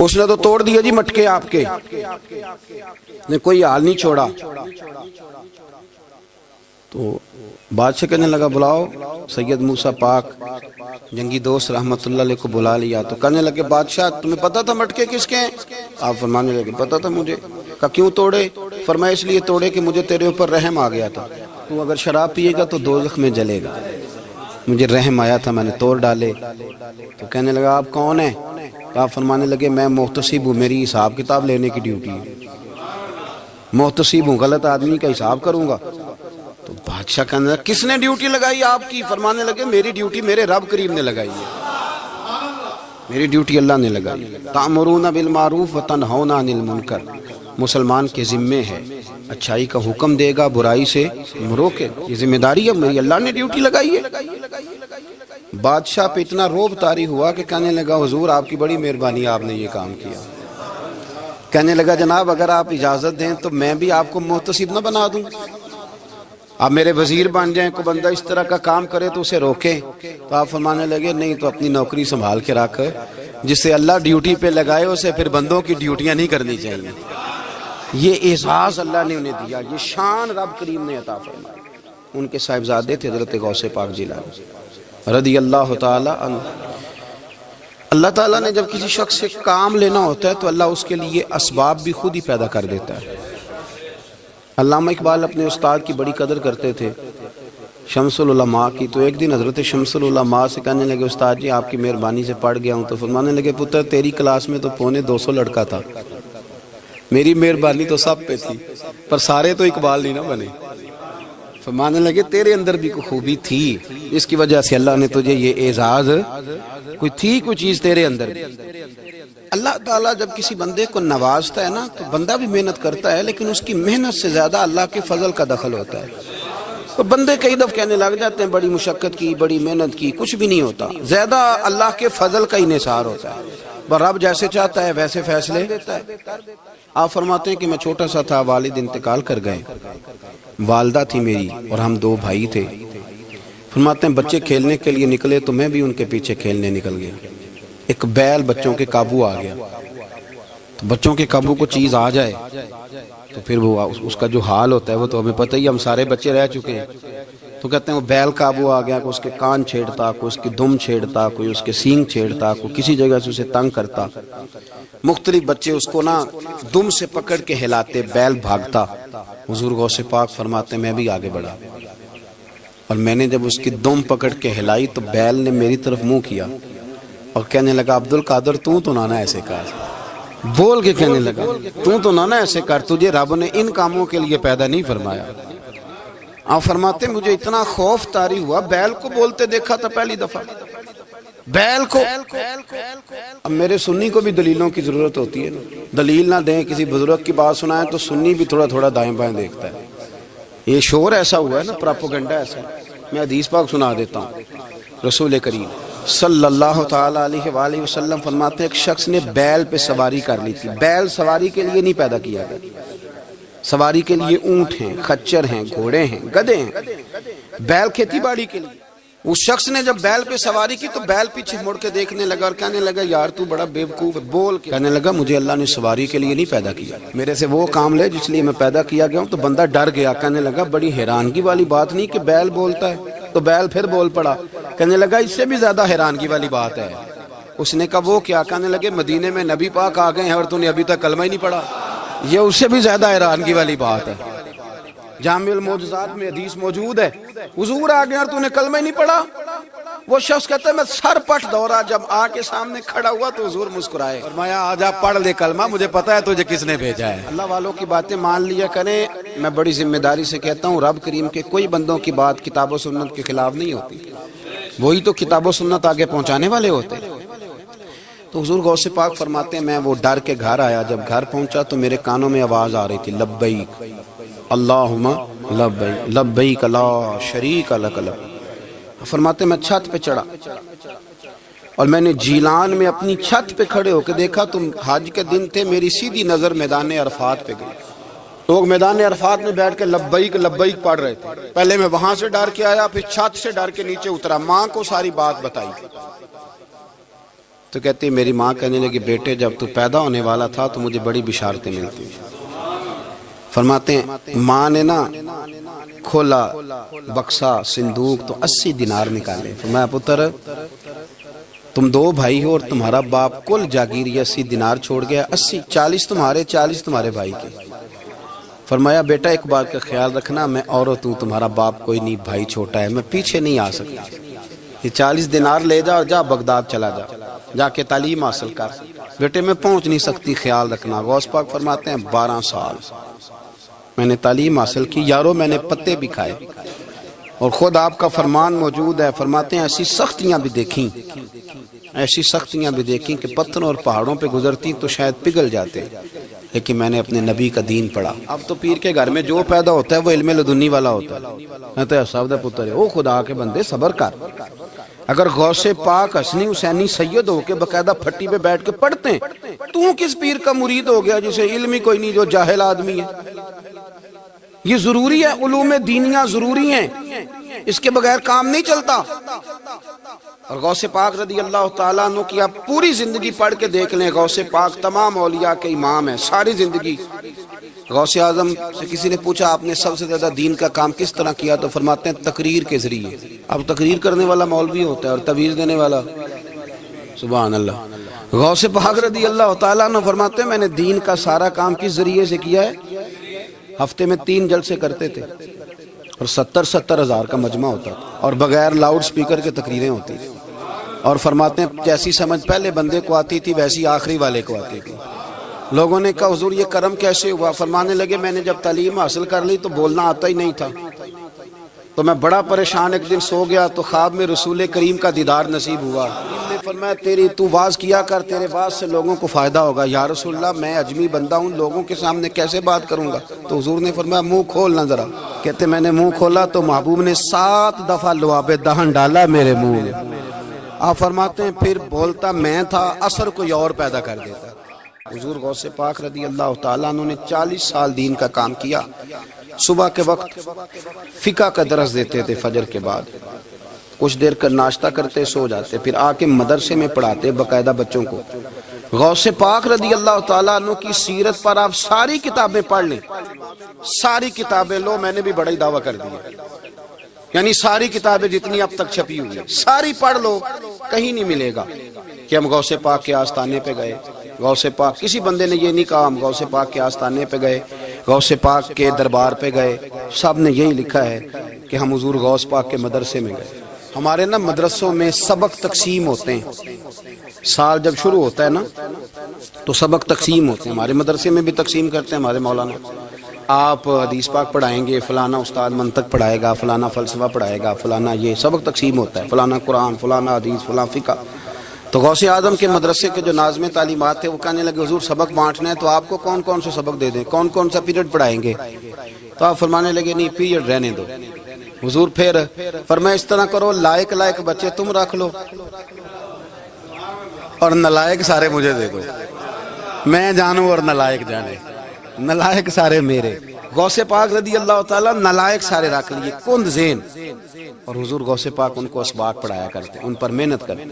اس نے تو توڑ دیا جی مٹکے آپ کے، نے کوئی حال نہیں چھوڑا۔ تو بادشاہ کہنے لگا بلاؤ سید موسیٰ پاک، جنگی دوست رحمت اللہ علیہ کو بلا لیا۔ تو کہنے لگے بادشاہ تمہیں پتا تھا مٹکے کس کے ہیں؟ آپ فرمانے لگے پتا تھا مجھے۔ کہا کیوں توڑے؟ فرمایا اس لیے توڑے کہ مجھے تیرے اوپر رحم آ گیا تھا، تو اگر شراب پیے گا تو دوزخ میں جلے گا، مجھے رحم آیا تھا میں نے توڑ ڈالے۔ تو کہنے لگا آپ کون ہیں؟ آپ فرمانے لگے میں محتسب ہوں، میری حساب کتاب لینے کی ڈیوٹی ہے، محتسب ہوں، غلط آدمی کا حساب کروں گا۔ تو بادشاہ کہنے لگا کس نے ڈیوٹی لگائی آپ کی؟ فرمانے لگے میری ڈیوٹی میرے رب کریم نے لگائی ہے، میری ڈیوٹی اللہ نے لگائی۔ تأمرون بالمعروف وتنہون عن المنکر، مسلمان کے ذمے ہے اچھائی کا حکم دے گا، برائی سے روکے، یہ ذمہ داری ہے میری، اللہ نے ڈیوٹی لگائی ہے۔ بادشاہ پہ اتنا روب طاری ہوا کہ کہنے لگا حضور آپ کی بڑی مہربانی، آپ نے یہ کام کیا۔ کہنے لگا جناب اگر آپ اجازت دیں تو میں بھی آپ کو محتسب نہ بنا دوں، آپ میرے وزیر بن جائیں، کوئی بندہ اس طرح کا کام کرے تو اسے روکیں۔ تو آپ فرمانے لگے نہیں، تو اپنی نوکری سنبھال کے رکھ، جسے اللہ ڈیوٹی پہ لگائے اسے پھر بندوں کی ڈیوٹیاں نہیں کرنی چاہیے۔ یہ اعزاز اللہ نے انہیں دیا، یہ شان رب کریم نے عطا فرمائی۔ ان کے صاحبزادے تھے حضرت غوث پاک جیلانی رضی اللہ تعالی عنہ۔ اللہ تعالیٰ نے جب کسی شخص سے کام لینا ہوتا ہے تو اللہ اس کے لیے اسباب بھی خود ہی پیدا کر دیتا ہے۔ علامہ اقبال اپنے استاد کی بڑی قدر کرتے تھے، شمس العلماء کی۔ تو ایک دن حضرت شمس العلماء سے کہنے لگے استاد جی آپ کی مہربانی سے پڑھ گیا ہوں۔ تو فرمانے لگے پتر تیری کلاس میں تو 250 لڑکا تھا، میری مہربانی تو سب پہ تھی، پر سارے تو اقبال نہیں نہ بنے۔ فرمانے لگے تیرے اندر بھی کوئی خوبی تھی، اس کی وجہ سے اللہ نے تجھے یہ اعزاز، کوئی تھی کوئی چیز تیرے اندر بھی۔ اللہ تعالیٰ جب کسی بندے کو نوازتا ہے نا تو بندہ بھی محنت کرتا ہے، لیکن اس کی محنت سے زیادہ اللہ کے فضل کا دخل ہوتا ہے۔ تو بندے کئی دفعہ کہنے لگ جاتے ہیں بڑی مشقت کی، بڑی محنت کی، کچھ بھی نہیں ہوتا، زیادہ اللہ کے فضل کا انحصار ہوتا ہے۔ رب جیسے چاہتا ہے ویسے فیصلے دیتا ہے۔ آپ فرماتے ہیں کہ میں چھوٹا سا تھا، والد انتقال کر گئے، والدہ تھی میری اور ہم 2 بھائی تھے۔ فرماتے ہیں بچے کھیلنے کے لیے نکلے تو میں بھی ان کے پیچھے کھیلنے نکل گیا۔ ایک بیل بچوں کے قابو آ گیا، تو بچوں کے قابو کو چیز آ جائے تو پھر وہ اس کا جو حال ہوتا ہے وہ تو ہمیں پتہ ہی، ہم سارے بچے رہ چکے ہیں۔ تو کہتے ہیں وہ بیل قابو آ گیا، کوئی اس کے کان چھیڑتا، کوئی اس کی دم چھیڑتا، کوئی اس کے سینگ چھیڑتا، کوئی کسی جگہ سے اسے تنگ کرتا۔ مختلف بچے اس کو نا دم سے پکڑ کے ہلاتے، بیل بھاگتا۔ حضور غوث پاک فرماتے ہیں میں بھی آگے بڑھا، اور میں نے جب اس کی دم پکڑ کے ہلائی تو بیل نے میری طرف منہ کیا اور کہنے لگا عبد القادر تو نہ ایسے کر، بول کے کہنے لگا تو نہ ایسے کر، تجھے رب نے ان کاموں کے لیے پیدا نہیں فرمایا۔ آپ فرماتے مجھے اتنا خوف طاری ہوا، بیل کو بولتے دیکھا تھا پہلی دفعہ، بیل کو۔ اب میرے سنی کو بھی دلیلوں کی ضرورت ہوتی ہے، دلیل نہ دیں، کسی بزرگ کی بات سنائیں تو سنی بھی تھوڑا تھوڑا دائیں بائیں دیکھتا ہے۔ یہ شور ایسا ہوا ہے نا، پراپوگنڈا ایسا ہے۔ میں حدیث پاک سنا دیتا ہوں۔ رسول کریم صلی اللہ تعالی علیہ وآلہ وسلم فرماتے ہیں ایک شخص نے بیل پہ سواری کر لی تھی۔ بیل سواری کے لیے نہیں پیدا کیا گیا، سواری کے لیے اونٹ ہیں، خچر ہیں، گھوڑے ہیں، گدھے ہیں، بیل کھیتی باڑی کے لیے۔ اس شخص نے جب بیل پہ سواری کی تو بیل پیچھے مڑ کے دیکھنے لگا اور کہنے لگا یار تو بڑا بیوقوف ہے، بول کے کہنے لگا مجھے اللہ نے سواری کے لیے نہیں پیدا کیا، میرے سے وہ کام لے جس لیے میں پیدا کیا گیا ہوں۔ تو بندہ ڈر گیا، کہنے لگا بڑی حیرانگی والی بات نہیں کہ بیل بولتا ہے، تو بیل پھر بول پڑا۔ کہنے لگا اس سے بھی زیادہ حیرانگی والی بات ہے۔ اس نے کہا وہ کیا؟ کہنے لگے مدینے میں نبی پاک آ گئے ہیں اور تو نے ابھی تک کلمہ ہی نہیں پڑھا، یہ اس سے بھی زیادہ حیرانگی والی بات ہے۔ جامع المعجزات میں حدیث موجود ہے، حضور آ گئے اور تو نے کلمہ ہی نہیں پڑھا۔ وہ شخص کہتا ہے میں سر پٹ دورا، جب آ کے سامنے کھڑا ہوا تو حضور مسکرائے، فرمایا آجا پڑھ لے کلمہ، مجھے پتا ہے تجھے کس نے بھیجا ہے۔ اللہ والوں کی باتیں مان لیا کریں، میں بڑی ذمہ داری سے کہتا ہوں رب کریم کے کوئی بندوں کی بات کتاب و سنت کے خلاف نہیں ہوتی، وہی تو کتاب و سنت آگے پہنچانے والے ہوتے۔ تو حضور غوث پاک فرماتے ہیں میں وہ ڈر کے گھر آیا، جب گھر پہنچا تو میرے کانوں میں آواز آ رہی تھی لبیک اللہم لبیک لبیک لا شریک لک لبیک۔ فرماتے میں چھت پہ چڑھا اور میں نے جیلان میں اپنی چھت پہ کھڑے ہو کے دیکھا تو حج کے دن تھے، میری سیدھی نظر میدان عرفات پہ گئی، لوگ میدان عرفات میں بیٹھ کے لبیک لبیک پڑھ رہے تھے۔ پہلے میں وہاں سے ڈر کے آیا، پھر چھت سے ڈر کے نیچے اترا، ماں کو ساری بات بتائی۔ تو کہتی ہے میری ماں کہنے لگی بیٹے جب تو پیدا ہونے والا تھا تو مجھے بڑی بشارتیں ملتی. فرماتے ہیں ماں نے نا کھولا بکسا صندوق تو 80 دینار نکالے. فرمایا پتر تم 2 بھائی ہو اور تمہارا باپ کل جاگیر 80 دینار چھوڑ گیا. 80 40 تمہارے 40 تمہارے بھائی کے. فرمایا بیٹا ایک بات کا خیال رکھنا میں عورت ہوں تمہارا باپ کوئی نہیں بھائی چھوٹا ہے میں پیچھے نہیں آ سکتا. یہ 40 دینار لے جا اور جا بغداد چلا جا کے تعلیم حاصل کر. بیٹے میں پہنچ نہیں سکتی خیال رکھنا. غوث پاک فرماتے ہیں 12 سال میں نے تعلیم حاصل کی یارو میں نے پتے بھی کھائے اور خود آپ کا فرمان موجود ہے. فرماتے ہیں ایسی سختیاں بھی دیکھیں کہ پتھروں اور پہاڑوں پہ گزرتی تو شاید پگھل جاتے لیکن میں نے اپنے نبی کا دین پڑھا. اب تو پیر کے گھر میں جو پیدا ہوتا ہے وہ علم لدنی والا ہوتا ہے. تو صاحب پتر ہے او خدا کے بندے صبر کر. اگر غوث پاک حسنی حسینی سید ہو کے باقاعدہ پھٹی پہ بیٹھ کے پڑھتے ہیں تو کس پیر کا مرید ہو گیا جسے علم ہی کوئی نہیں جو جاہل آدمی ہے. یہ ضروری ہے علوم دینیاں ضروری ہیں اس کے بغیر کام نہیں چلتا. اور غوث پاک رضی اللہ تعالیٰ عنہ کی آپ پوری زندگی پڑھ کے دیکھ لیں. غوث پاک تمام اولیاء کے امام ہیں ساری زندگی. غوث اعظم سے کسی نے پوچھا آپ نے سب سے زیادہ دین کا کام کس طرح کیا تو فرماتے ہیں تقریر کے ذریعے. اب تقریر کرنے والا مولوی ہوتا ہے اور تویز دینے والا سبحان اللہ. غوث پاک رضی اللہ تعالیٰ عنہ فرماتے ہیں میں نے دین کا سارا کام کس ذریعے سے کیا ہے. ہفتے میں 3 جلسے کرتے تھے اور 70 ہزار کا مجمع ہوتا تھا اور بغیر لاؤڈ سپیکر کے تقریریں ہوتی تھی. اور فرماتے ہیں جیسی سمجھ پہلے بندے کو آتی تھی ویسی آخری والے کو آتی تھی. لوگوں نے کہا حضور یہ کرم کیسے ہوا. فرمانے لگے میں نے جب تعلیم حاصل کر لی تو بولنا آتا ہی نہیں تھا تو میں بڑا پریشان ایک دن سو گیا تو خواب میں رسول کریم کا دیدار نصیب ہوا. فرمایا تیری تو واز کیا کر تیرے واز سے لوگوں کو فائدہ ہوگا. یا رسول اللہ میں اجمی بندہ ہوں لوگوں کے سامنے کیسے بات کروں گا. تو حضور نے فرمایا منہ کھولنا ذرا. کہتے میں نے منہ کھولا تو محبوب نے 7 دفعہ لعاب دہن ڈالا میرے منہ میں. آپ فرماتے ہیں پھر بولتا میں تھا اثر کوئی اور پیدا کر دیتا. حضور غوث پاک رضی اللہ تعالیٰ عنہ نے 40 سال دین کا کام کیا. صبح کے وقت فقہ کا درس دیتے تھے فجر کے بعد کچھ دیر کا ناشتہ کرتے سو جاتے پھر آ کے مدرسے میں پڑھاتے باقاعدہ بچوں کو. غوث پاک رضی اللہ تعالیٰ عنہ کی سیرت پر آپ ساری کتابیں پڑھ لیں ساری کتابیں لو. میں نے بھی بڑا ہی دعویٰ کر دیا یعنی ساری کتابیں جتنی اب تک چھپی ہوئی ہیں ساری پڑھ لو. کہیں نہیں ملے گا کہ ہم غوث پاک کے آستانے پہ گئے. غوث پاک کسی بندے نے یہ نہیں کہا ہم غوث پاک کے آستانے پہ گئے غوث پاک کے دربار پہ گئے. سب نے یہی لکھا ہے کہ ہم حضور غوث پاک کے مدرسے میں گئے. ہمارے نا مدرسوں میں سبق تقسیم ہوتے ہیں. سال جب شروع ہوتا ہے نا تو سبق تقسیم ہوتے ہیں. ہمارے مدرسے میں بھی تقسیم کرتے ہیں ہمارے مولانا. آپ حدیث پاک پڑھائیں گے فلانا استاد منطق پڑھائے گا فلانا فلسفہ پڑھائے گا فلانا یہ سبق تقسیم ہوتا ہے. فلانا قرآن فلانا حدیث فلاں فقہ. تو غوث اعظم کے مدرسے کے جو ناظم تعلیمات تھے وہ کہنے لگے حضور سبق بانٹنا ہے تو آپ کو کون کون سے سبق دے دیں کون کون سا پیریڈ پڑھائیں گے. تو آپ فرمانے لگے نہیں پیریڈ رہنے دو. حضور پھر فرمایا اس طرح کرو لائق بچے تم رکھ لو اور نلائق سارے مجھے دے دو. میں جانوں اور نلائق جانے. نلائق سارے میرے. غوث پاک رضی اللہ تعالیٰ نلائق سارے رکھ لیے کند ذہن. اور حضور غوث پاک ان کو اسباق پڑھایا کرتے ان پر محنت کرتے.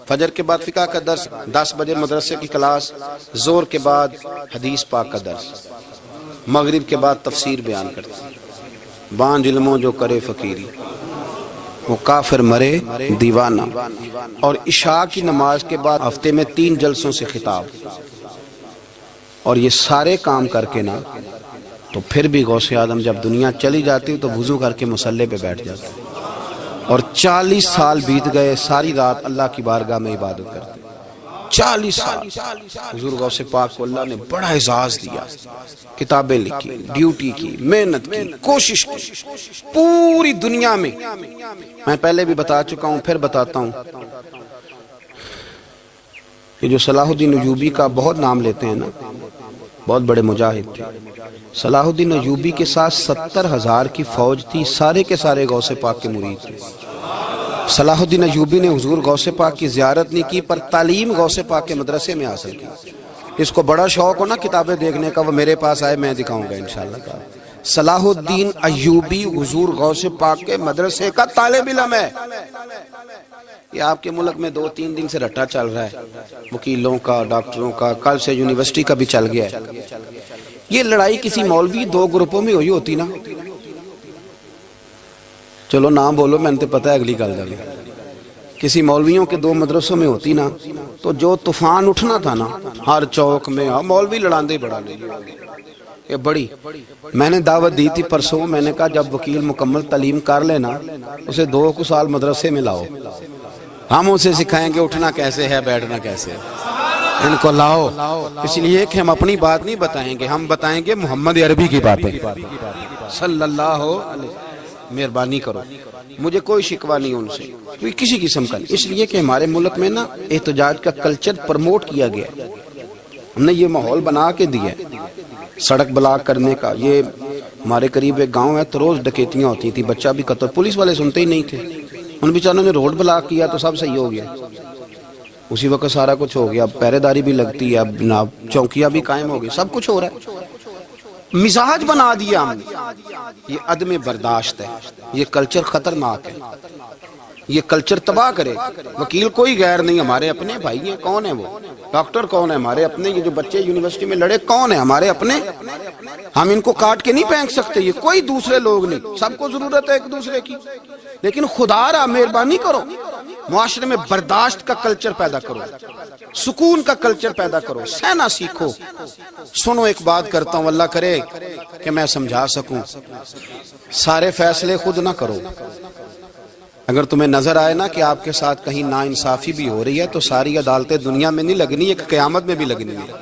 فجر کے بعد فقہ کا درس 10 بجے مدرسے کی کلاس. زور کے بعد حدیث پاک کا درس. مغرب کے بعد تفسیر بیان کرتے. بانج علموں جو کرے فقیری وہ کافر مرے دیوانہ. اور عشاء کی نماز کے بعد ہفتے میں 3 جلسوں سے خطاب. اور یہ سارے کام کر کے نا تو پھر بھی غوث اعظم جب دنیا چلی جاتی تو وضو کر کے مصلی پہ بیٹھ جاتے اور 40 سال بیت گئے ساری رات اللہ کی بارگاہ میں عبادت کرتے. 40 سال حضور غوث پاک کو اللہ نے بڑا اعزاز دیا. کتابیں لکھی ڈیوٹی کی محنت کی کوشش کی پوری دنیا میں. میں پہلے بھی بتا چکا ہوں پھر بتاتا ہوں. یہ جو صلاح الدین ایوبی کا بہت نام لیتے ہیں نا بہت بڑے مجاہد تھے. صلاح الدین ایوبی کے ساتھ 70,000 کی فوج تھی. سارے کے سارے غوث پاک کے مرید تھے. صلاح الدین ایوبی نے حضور غوث پاک کی زیارت نہیں کی پر تعلیم غوث پاک کے مدرسے میں حاصل کی. اس کو بڑا شوق ہو نا کتابیں دیکھنے کا وہ میرے پاس آئے میں دکھاؤں گا انشاءاللہ. صلاح الدین ایوبی حضور غوث پاک کے مدرسے کا طالب علم ہے. یہ آپ کے ملک میں 2-3 دن سے رٹا چل رہا ہے، وکیلوں کا، ڈاکٹروں کا، کل سے یونیورسٹی کا بھی چل گیا ہے۔ یہ لڑائی کسی مولوی 2 گروپوں میں ہوئی نا، چلو نام بولو، میں نے پتہ ہے اگلی گل دا بھی، کسی مولویوں کے 2 مدرسوں میں ہوتی نا تو جو طوفان اٹھنا تھا نا ہر چوک میں، مولوی لڑاندے بڑا لے یہ بڑی۔ میں نے دعوت دی تھی پرسوں، میں نے کہا جب وکیل مکمل تعلیم کر لینا اسے 2 سال مدرسے میں لاؤ، ہم اسے سکھائیں گے اٹھنا کیسے ہے، بیٹھنا کیسے ہے، ان کو لاؤ، اس لیے کہ ہم اپنی بات نہیں بتائیں گے، ہم بتائیں گے محمد عربی کی باتیں صلی اللہ علیہ۔ مہربانی کرو، مجھے کوئی شکوہ نہیں ان سے، کوئی کسی قسم کا نہیں، اس لیے کہ ہمارے ملک میں نا احتجاج کا کلچر پروموٹ کیا گیا ہے، ہم نے یہ ماحول بنا کے دیا ہے سڑک بلاک کرنے کا۔ یہ ہمارے قریب ایک گاؤں ہے تو روز ڈکیتیاں ہوتی تھی، بچہ بھی قتل، پولیس والے سنتے ہی نہیں تھے، ان بیچاروں نے روڈ بلاک کیا تو سب صحیح ہو گیا، اسی وقت سارا کچھ ہو گیا، اب پہرے داری بھی لگتی ہے، اب جناب چوکیاں بھی قائم ہو گئی، سب کچھ ہو رہا ہے۔ مزاج بنا دیا ہم نے، یہ عدم برداشت ہے، یہ کلچر خطرناک ہے، یہ کلچر تباہ کرے۔ وکیل کوئی غیر نہیں، ہمارے اپنے بھائی ہیں، کون ہیں وہ؟ ڈاکٹر کون ہے ہمارے اپنے، یہ جو بچے یونیورسٹی میں لڑے کون ہیں ہمارے اپنے، ہم ان کو کاٹ کے نہیں پھینک سکتے، یہ کوئی دوسرے لوگ نہیں، سب کو ضرورت ہے ایک دوسرے کی، لیکن خدا را مہربانی کرو معاشرے میں برداشت کا کلچر پیدا کرو، سکون کا کلچر پیدا کرو، سہنا سیکھو۔ سنو ایک بات کرتا ہوں، اللہ کرے کہ میں سمجھا سکوں، سارے فیصلے خود نہ کرو، اگر تمہیں نظر آئے نا کہ آپ کے ساتھ کہیں ناانصافی بھی ہو رہی ہے تو ساری عدالتیں دنیا میں نہیں لگنی، ایک قیامت میں بھی لگنی ہے۔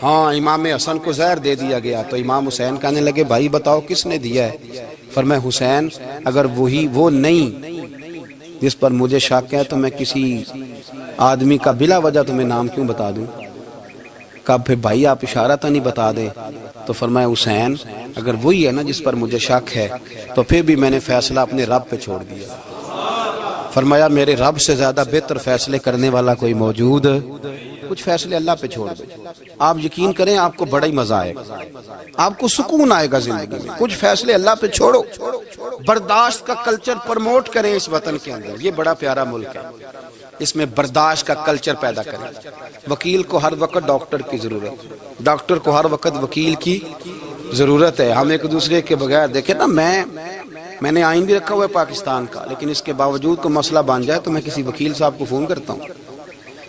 ہاں امام حسن کو زہر دے دیا گیا تو امام حسین کہنے لگے بھائی بتاؤ کس نے دیا ہے؟ فرمایا حسین اگر وہی وہ نہیں جس پر مجھے شک ہے تو میں کسی آدمی کا بلا وجہ تمہیں نام کیوں بتا دوں؟ کہا پھر بھائی آپ اشارہ تو نہیں بتا دیں؟ تو فرمایا حسین اگر وہی ہے نا جس پر مجھے شک ہے تو پھر بھی میں نے فیصلہ اپنے رب پہ چھوڑ دیا۔ فرمایا میرے رب سے زیادہ بہتر فیصلے کرنے والا کوئی موجود، کچھ فیصلے اللہ پہ چھوڑ دیں، آپ یقین کریں آپ کو بڑا ہی مزہ آئے گا، آپ کو سکون آئے گا زندگی میں۔ کچھ فیصلے اللہ پہ چھوڑو، برداشت کا کلچر پروموٹ کریں اس وطن کے اندر، یہ بڑا پیارا ملک ہے، اس میں برداشت کا کلچر پیدا کریں۔ وکیل کو ہر وقت ڈاکٹر کی ضرورت، ڈاکٹر کو ہر وقت وکیل کی ضرورت ہے۔ ہم ایک دوسرے کے بغیر دیکھیں نا، میں نے آئین بھی رکھا ہوا ہے پاکستان کا، لیکن اس کے باوجود کوئی مسئلہ بن جائے تو میں کسی وکیل صاحب کو فون کرتا ہوں،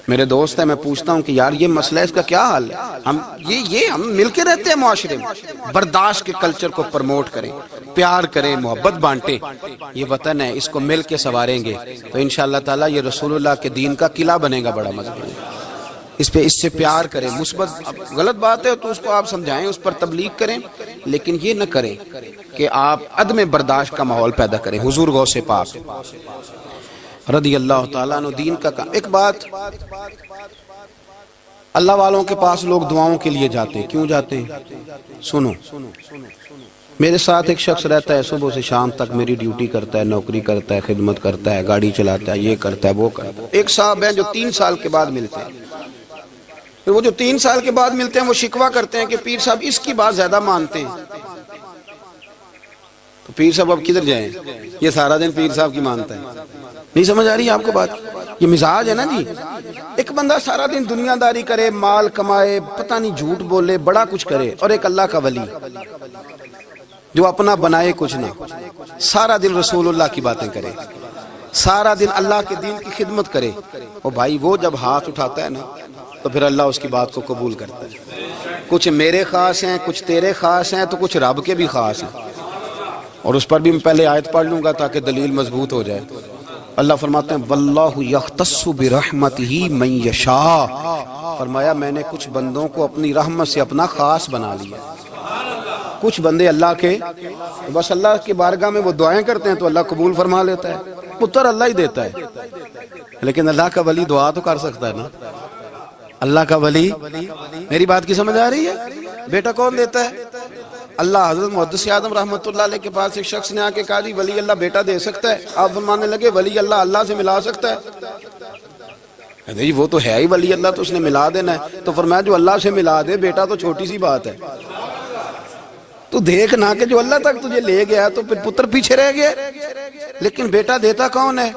میرے دوست ہے، میں پوچھتا ہوں کہ یار یہ مسئلہ ہے، اس کا کیا حل ہے؟ ہم مل کے رہتے ہیں معاشرے میں، برداشت کے کلچر کو پروموٹ کریں، پیار کریں، محبت بانٹیں، یہ وطن ہے اس کو مل کے سنواریں گے تو انشاءاللہ تعالیٰ یہ رسول اللہ کے دین کا قلعہ بنے گا بڑا مضبوط۔ اس سے پیار کریں، مثبت غلط بات ہے تو اس کو آپ سمجھائیں، اس پر تبلیغ کریں، لیکن یہ نہ کریں کہ آپ عدم برداشت کا ماحول پیدا کریں۔ حضور غوث پاک رضی اللہ تعالیٰ عنہ دین کا کام۔ ایک بات، اللہ والوں کے پاس لوگ دعاؤں کے لیے جاتے ہیں، کیوں جاتے ہیں؟ سنو، میرے ساتھ ایک شخص رہتا ہے، صبح سے شام تک میری ڈیوٹی کرتا ہے، نوکری کرتا ہے، خدمت کرتا ہے، گاڑی چلاتا ہے، یہ کرتا ہے وہ کرتا ہے۔ ایک صاحب ہیں جو 3 سال کے بعد ملتے ہیں، پھر وہ جو 3 سال کے بعد ملتے ہیں وہ شکوہ کرتے ہیں کہ پیر صاحب اس کی بات زیادہ مانتے ہیں۔ تو پیر صاحب اب کدھر جائیں؟ یہ سارا دن پیر صاحب کی مانتا ہے، نہیں سمجھ آ رہی ہے آپ کو بات؟ یہ مزاج ہے نا جی، ایک بندہ سارا دن دنیا داری کرے، مال کمائے، پتہ نہیں جھوٹ بولے، بڑا کچھ کرے، اور ایک اللہ کا ولی جو اپنا بنائے کچھ نہ، سارا دن رسول اللہ کی باتیں کرے، سارا دن اللہ کے دین کی خدمت کرے، اور بھائی وہ جب ہاتھ اٹھاتا ہے نا تو پھر اللہ اس کی بات کو قبول کرتا ہے۔ کچھ میرے خاص ہیں، کچھ تیرے خاص ہیں، تو کچھ رب کے بھی خاص ہیں، اور اس پر بھی میں پہلے آیت پڑھ لوں گا تاکہ دلیل مضبوط ہو جائے۔ اللہ فرماتے ہیں واللہ یختص برحمتہ من یشاء، فرمایا میں نے کچھ بندوں کو اپنی رحمت سے اپنا خاص بنا لیا۔ کچھ بندے اللہ کے بس اللہ کی بارگاہ میں وہ دعائیں کرتے ہیں تو اللہ قبول فرما لیتا ہے، پتر اللہ ہی دیتا ہے، لیکن اللہ کا ولی دعا تو کر سکتا ہے نا۔ اللہ کا ولی، میری بات کی سمجھ آ رہی ہے؟ بیٹا کون دیتا ہے؟ اللہ۔ حضرت محدث اعظم رحمۃ اللہ علیہ کے پاس ایک شخص نے آ کے کہا جی ولی اللہ بیٹا دے سکتا ہے؟ آپ فرمانے لگے ولی اللہ اللہ سے ملا سکتا ہے؟ جی وہ تو ہے ہی ولی اللہ، تو اس نے ملا دینا ہے۔ تو فرمایا جو اللہ سے ملا دے بیٹا تو چھوٹی سی بات ہے، تو دیکھ نہ کہ جو اللہ تک تجھے لے گیا تو پھر پتر پیچھے رہ گیا، لیکن بیٹا دیتا کون ہے؟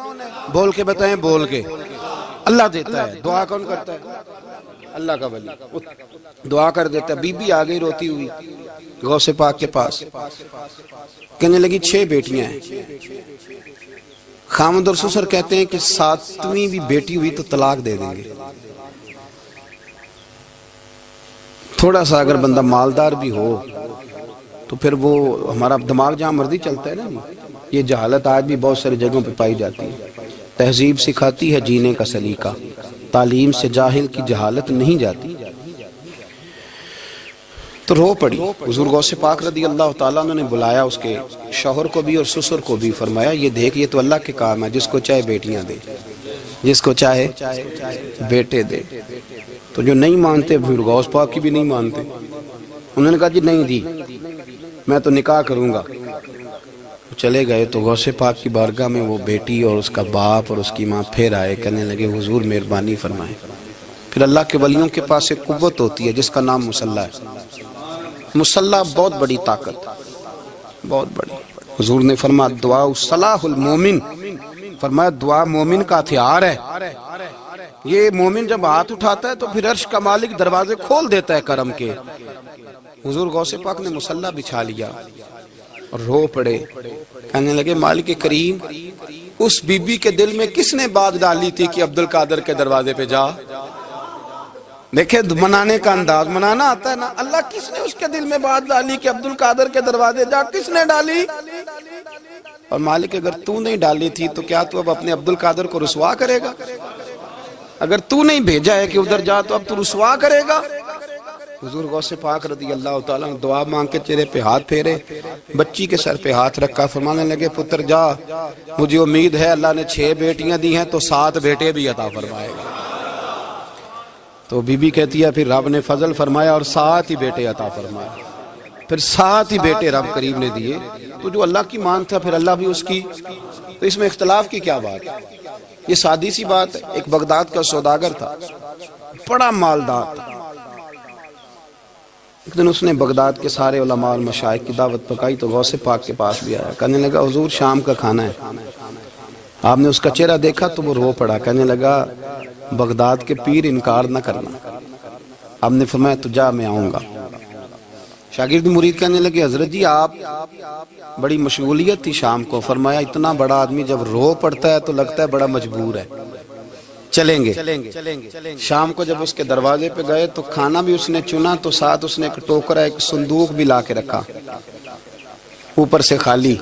بول کے بتائیں، بول کے۔ اللہ دیتا ہے، دعا کون کرتا ہے؟ اللہ کا ولی دعا کر دیتا ہے۔ بی بی آ گئی روتی ہوئی غوث پاک کے پاس، کہنے لگی 6 بیٹیاں ہیں۔ خامد اور سسر کہتے ہیں کہ 7ویں بھی بیٹی ہوئی تو طلاق دے دیں گے۔ تھوڑا سا اگر بندہ مالدار بھی ہو تو پھر وہ ہمارا دماغ جہاں مرضی چلتا ہے نا۔ یہ جہالت آج بھی بہت ساری جگہوں پہ پائی جاتی ہے۔ تہذیب سکھاتی ہے جینے کا سلیقہ، تعلیم سے جاہل کی جہالت نہیں جاتی۔ تو رو پڑی۔ حضور غوث پاک رضی اللہ تعالیٰ عنہ نے بلایا اس کے شوہر کو بھی اور سسر کو بھی، فرمایا یہ دیکھ، یہ تو اللہ کے کام ہے، جس کو چاہے بیٹیاں دے، جس کو چاہے بیٹے دے۔ تو جو نہیں مانتے پھر غوث پاک کی بھی نہیں مانتے، انہوں نے کہا جی نہیں دی، میں تو نکاح کروں گا۔ چلے گئے تو غوث پاک کی بارگاہ میں وہ بیٹی اور اس کا باپ اور اس کی ماں پھر آئے، کہنے لگے حضور مہربانی فرمائیں۔ پھر اللہ کے ولیوں کے پاس ایک قوت ہوتی ہے جس کا نام مصلی ہے۔ مصلی بہت بڑی طاقت، بہت بڑی۔ حضور نے فرمایا دعا صلاح المومن، فرمایا دعا مومن کا ہتھیار ہے۔ یہ مومن جب ہاتھ اٹھاتا ہے تو پھر عرش کا مالک دروازے کھول دیتا ہے کرم کے۔ حضور غوث پاک نے مصلی بچھا لیا اور رو پڑے، کہنے لگے مالک کریم، اس بی بی کے دل میں کس نے بات ڈالی تھی کہ عبد القادر کے دروازے پہ جا؟ دیکھیں منانے کا انداز، منانا آتا ہے نا۔ اللہ کس نے اس کے دل میں بات ڈالی کہ عبد القادر کے دروازے جا؟ کس نے ڈالی؟ اور مالک اگر تو نہیں ڈالی تھی تو کیا تو اب اپنے عبد القادر کو رسوا کرے گا؟ اگر تو نہیں بھیجا ہے کہ ادھر جا تو اب تو رسوا کرے گا؟ حضور غوث پاک رضی اللہ تعالیٰ نے دعا مانگ کے چہرے پہ ہاتھ پھیرے، بچی کے سر پہ ہاتھ رکھا، فرمانے لگے پتر جا، مجھے امید ہے اللہ نے 6 بیٹیاں دی ہیں تو 7 بیٹے بھی عطا فرمائے گا۔ تو بی بی کہتی ہے پھر رب نے فضل فرمایا اور 7 ہی بیٹے عطا فرمائے، پھر 7 ہی بیٹے رب کریم نے دیے۔ تو جو اللہ کی مان تھا پھر اللہ بھی اس کی، تو اس میں اختلاف کی کیا بات ہے؟ یہ سادی سی بات ہے۔ ایک بغداد کا سوداگر تھا، بڑا مالدار تھا۔ ایک دن اس نے بغداد کے سارے علماء اور مشائخ کی دعوت پکائی تو غوث پاک کے پاس بھی آیا، کہنے لگا حضور شام کا کھانا ہے۔ آپ نے اس کا چہرہ دیکھا تو وہ رو پڑا، کہنے لگا بغداد کے پیر انکار نہ کرنا۔ آپ نے فرمایا تو جا میں آؤں گا۔ شاگرد مرید کہنے لگے حضرت جی آپ بڑی مشغولیت تھی شام کو، فرمایا اتنا بڑا آدمی جب رو پڑتا ہے تو لگتا ہے بڑا مجبور ہے، چلیں گے۔ شام کو جب اس کے دروازے پہ گئے تو کھانا بھی اس نے چنا تو ساتھ اس نے ایک ٹوکرا، ایک صندوق بھی لا کے رکھا، اوپر سے خالی۔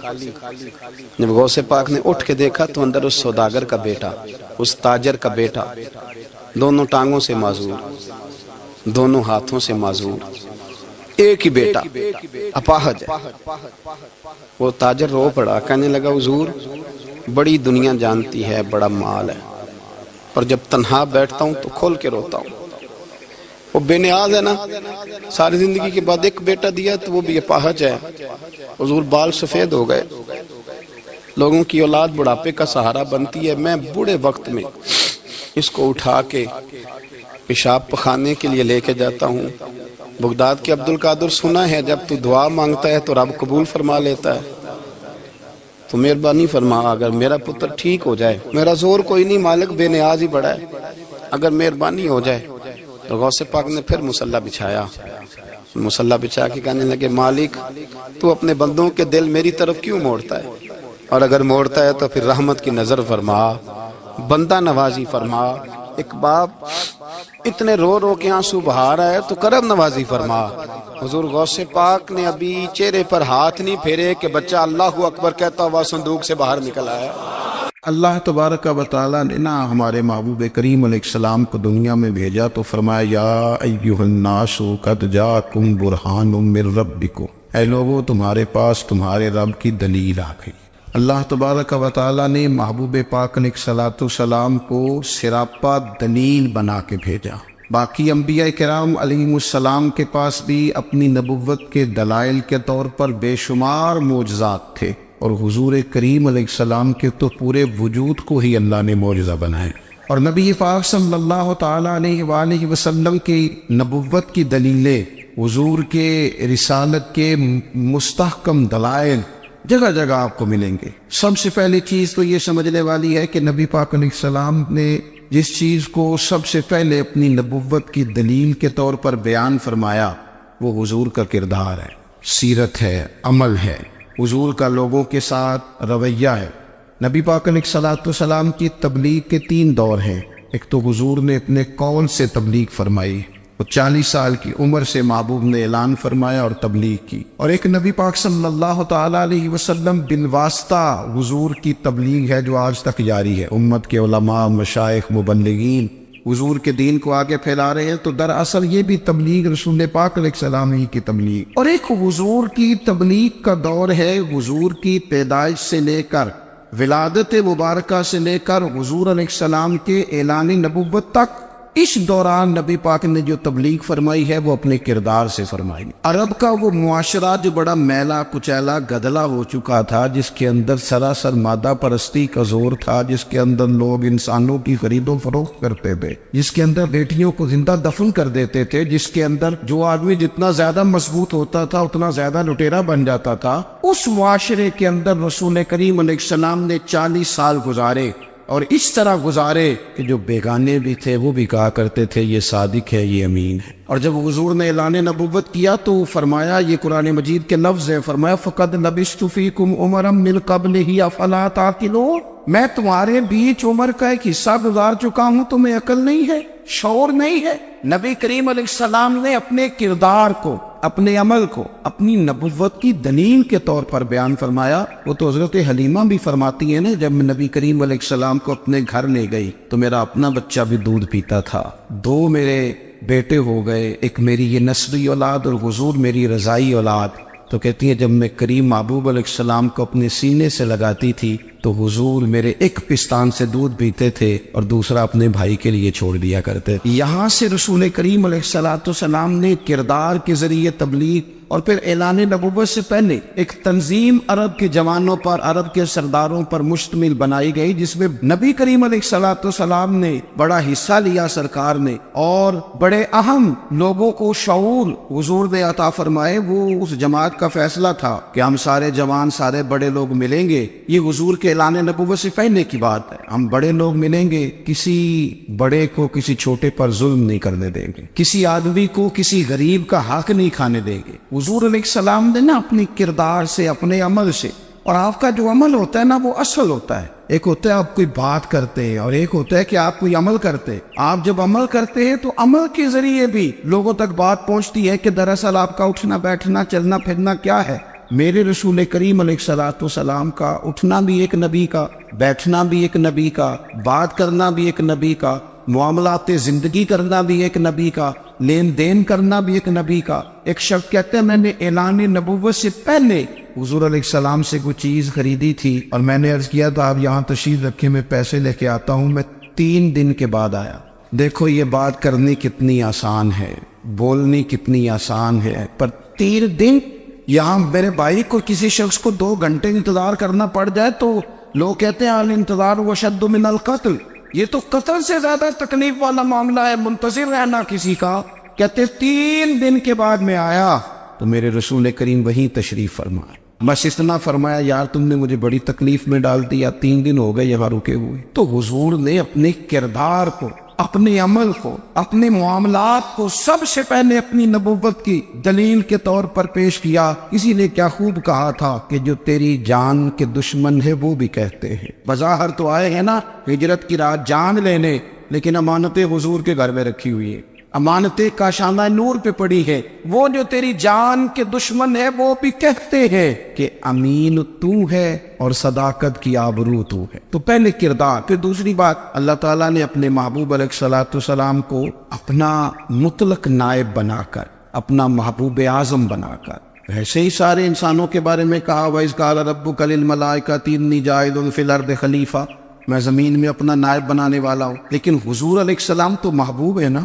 جب غوث پاک نے اٹھ کے دیکھا تو اندر اس سوداگر کا بیٹا، اس تاجر کا بیٹا، دونوں ٹانگوں سے معذور، دونوں ہاتھوں سے معذور، ایک ہی بیٹا اپاہج ہے۔ وہ تاجر رو پڑا، کہنے لگا حضور بڑی دنیا جانتی ہے، بڑا مال ہے، اور جب تنہا بیٹھتا ہوں تو کھول کے روتا ہوں۔ وہ بے نیاز ہے نا، ساری زندگی کے بعد ایک بیٹا دیا تو وہ بھی اپاہج ہے۔ حضور بال سفید ہو گئے، لوگوں کی اولاد بڑھاپے کا سہارا بنتی ہے، میں بوڑھے وقت میں اس کو اٹھا کے پیشاب پخانے کے لیے لے کے جاتا ہوں۔ بغداد کے عبد القادر سنا ہے جب تو دعا مانگتا ہے تو رب قبول فرما لیتا ہے، تو مہربانی فرما اگر میرا پتر ٹھیک ہو جائے، میرا زور کوئی نہیں مالک، بے نیاز ہی بڑا ہے، اگر مہربانی ہو جائے۔ تو غوث پاک نے پھر مصلی بچھایا، مصلی بچھا کے کہنے لگے مالک تو اپنے بندوں کے دل میری طرف کیوں موڑتا ہے، اور اگر موڑتا ہے تو پھر رحمت کی نظر فرما، بندہ نوازی فرما۔ ایک باپ اتنے رو رو کے آنسو بہا رہا ہے تو کرم نوازی فرما۔ حضور غوث پاک نے ابھی چہرے پر ہاتھ نہیں پھیرے کہ بچہ اللہ اکبر کہتا ہوا صندوق سے باہر نکل آیا۔ اللہ تبارک و تعالیٰ نے نا ہمارے محبوب کریم علیہ السلام کو دنیا میں بھیجا تو فرمایا یا ایھا الناس قد جاءکم برہان من ربکم، اے لوگو تمہارے پاس تمہارے رب کی دلیل آ گئی۔ اللہ تبارک و تعالیٰ نے محبوب پاک علیہ السلام کو سراپا دلیل بنا کے بھیجا۔ باقی انبیاء کرام علیہم السلام کے پاس بھی اپنی نبوت کے دلائل کے طور پر بے شمار معجزات تھے، اور حضور کریم علیہ السلام کے تو پورے وجود کو ہی اللہ نے معجزہ بنائے۔ اور نبی پاک صلی اللہ تعالیٰ علیہ وآلہ وسلم کی نبوت کی دلیلیں، حضور کے رسالت کے مستحکم دلائل جگہ جگہ آپ کو ملیں گے۔ سب سے پہلی چیز تو یہ سمجھنے والی ہے کہ نبی پاک علیہ السلام نے جس چیز کو سب سے پہلے اپنی نبوت کی دلیل کے طور پر بیان فرمایا وہ حضور کا کردار ہے، سیرت ہے، عمل ہے، حضور کا لوگوں کے ساتھ رویہ ہے۔ نبی پاک علیہ السلام کی تبلیغ کے 3 دور ہیں۔ ایک تو حضور نے اپنے قول سے تبلیغ فرمائی، وہ 40 سال کی عمر سے محبوب نے اعلان فرمایا اور تبلیغ کی، اور ایک نبی پاک صلی اللہ تعالیٰ علیہ وسلم بالواسطہ حضور کی تبلیغ ہے جو آج تک جاری ہے۔ امت کے علماء، مشائخ، مبلغین حضور کے دین کو آگے پھیلا رہے ہیں، تو دراصل یہ بھی تبلیغ رسول پاک علیہ السلام ہی کی تبلیغ۔ اور ایک حضور کی تبلیغ کا دور ہے حضور کی پیدائش سے لے کر ولادت مبارکہ سے لے کر حضور علیہ السلام کے اعلان نبوت تک۔ اس دوران نبی پاک نے جو تبلیغ فرمائی ہے وہ اپنے کردار سے فرمائی۔ عرب کا وہ معاشرہ جو بڑا میلا کچیلا گدلا ہو چکا تھا، جس کے اندر سراسر مادہ پرستی کا زور تھا، جس کے اندر لوگ انسانوں کی خرید و فروخت کرتے تھے، جس کے اندر بیٹیوں کو زندہ دفن کر دیتے تھے، جس کے اندر جو آدمی جتنا زیادہ مضبوط ہوتا تھا اتنا زیادہ لٹیرا بن جاتا تھا، اس معاشرے کے اندر رسول کریم علیہ السلام نے 40 سال گزارے، اور اس طرح گزارے کہ جو بیگانے بھی تھے وہ بھی کہا کرتے تھے یہ صادق ہے، یہ امین ہے۔ اور جب حضور نے اعلان نبوت کیا تو فرمایا، یہ قرآن مجید کے لفظ ہیں، فرمایا فَقَدْ لَبِثْتُ فِيكُمْ عُمَرًا مِّن قَبْلِهِ أَفَلَا تَعْقِلُونَ، میں تمہارے بیچ عمر کا ایک حصہ گزار چکا ہوں، تمہیں عقل نہیں ہے، شعور نہیں ہے۔ نبی کریم علیہ السلام نے اپنے کردار کو، اپنے عمل کو اپنی نبوت کی دلیل کے طور پر بیان فرمایا۔ وہ تو حضرت حلیمہ بھی فرماتی ہیں نا، جب میں نبی کریم علیہ السلام کو اپنے گھر لے گئی تو میرا اپنا بچہ بھی دودھ پیتا تھا، 2 میرے بیٹے ہو گئے، ایک میری یہ نسبی اولاد اور حضور میری رضائی اولاد۔ تو کہتی ہیں جب میں کریم محبوب علیہ السلام کو اپنے سینے سے لگاتی تھی تو حضور میرے ایک پستان سے دودھ پیتے تھے اور دوسرا اپنے بھائی کے لیے چھوڑ دیا کرتے۔ یہاں سے رسول کریم علیہ السلام نے کردار کے ذریعے تبلیغ اور پھر اعلان نبوت سے پہلے ایک تنظیم عرب کے جوانوں پر، عرب کے سرداروں پر مشتمل بنائی گئی، جس میں نبی کریم علیہ السلام نے بڑا حصہ لیا سرکار نے، اور بڑے اہم لوگوں کو شعور حضور نے عطا فرمائے۔ وہ اس جماعت کا فیصلہ تھا کہ ہم سارے جوان، سارے بڑے لوگ ملیں گے، یہ حضور کے اعلان نبوت سے پہلے کی بات ہے، ہم بڑے لوگ ملیں گے، کسی بڑے کو کسی چھوٹے پر ظلم نہیں کرنے دیں گے، کسی آدمی کو کسی غریب کا حق نہیں کھانے دیں گے۔ حضور علیہ السلام نے نا اپنی کردار سے، اپنے عمل سے، اور آپ کا جو عمل ہوتا ہے نا وہ اصل ہوتا ہے۔ ایک ہوتا ہے آپ کوئی بات کرتے ہیں اور ایک ہوتا ہے کہ آپ کوئی عمل کرتے ہیں۔ آپ جب عمل کرتے ہیں تو عمل کے ذریعے بھی لوگوں تک بات پہنچتی ہے کہ دراصل آپ کا اٹھنا بیٹھنا چلنا پھرنا کیا ہے۔ میرے رسول کریم علیہ السلام کا اٹھنا بھی ایک نبی کا، بیٹھنا بھی ایک نبی کا، بات کرنا بھی ایک نبی کا، معاملات زندگی کرنا بھی ایک نبی کا، لین دین کرنا بھی ایک نبی کا۔ ایک شخص کہتے ہیں میں نے اعلان نبوت سے پہلے حضور علیہ السلام سے کوئی چیز خریدی تھی اور میں نے عرض کیا تھا آپ یہاں تشریف رکھے، میں پیسے لے کے آتا ہوں، میں 3 دن کے بعد آیا۔ دیکھو یہ بات کرنی کتنی آسان ہے، بولنی کتنی آسان ہے، پر 3 دن یہاں میرے بھائی کو کسی شخص کو 2 گھنٹے انتظار کرنا پڑ جائے تو لوگ کہتے ہیں الانتظار وشد من القتل، یہ تو قتل سے زیادہ تکلیف والا معاملہ ہے، منتظر رہنا کسی کا۔ کہتے 3 دن کے بعد میں آیا تو میرے رسول کریم وہیں تشریف فرمایا، بس اتنا فرمایا یار تم نے مجھے بڑی تکلیف میں ڈال دیا، 3 دن ہو گئے یہاں رکے ہوئے۔ تو حضور نے اپنے کردار کو، اپنے عمل کو، اپنے معاملات کو سب سے پہلے اپنی نبوت کی دلیل کے طور پر پیش کیا۔ اسی نے کیا خوب کہا تھا کہ جو تیری جان کے دشمن ہے وہ بھی کہتے ہیں، بظاہر تو آئے ہیں نا ہجرت کی رات جان لینے، لیکن امانتیں حضور کے گھر میں رکھی ہوئی ہے، امانتیں کاشانہ نور پہ پڑی ہے۔ وہ جو تیری جان کے دشمن ہے وہ بھی کہتے ہیں کہ امین تو ہے اور صداقت کی آبرو تو ہے۔ تو پہلے کردار، پھر دوسری بات، اللہ تعالیٰ نے اپنے محبوب علیہ السلام کو اپنا مطلق نائب بنا کر، اپنا محبوب اعظم بنا کر، ایسے ہی سارے انسانوں کے بارے میں کہا وَإِذْ قَالَ رَبُّكَ لِلْمَلَائِكَةِ إِنِّي جَاعِلٌ فِي الْأَرْضِ خَلِيفَةً، میں زمین میں اپنا نائب بنانے والا ہوں۔ لیکن حضور علیہ السلام تو محبوب ہے نا،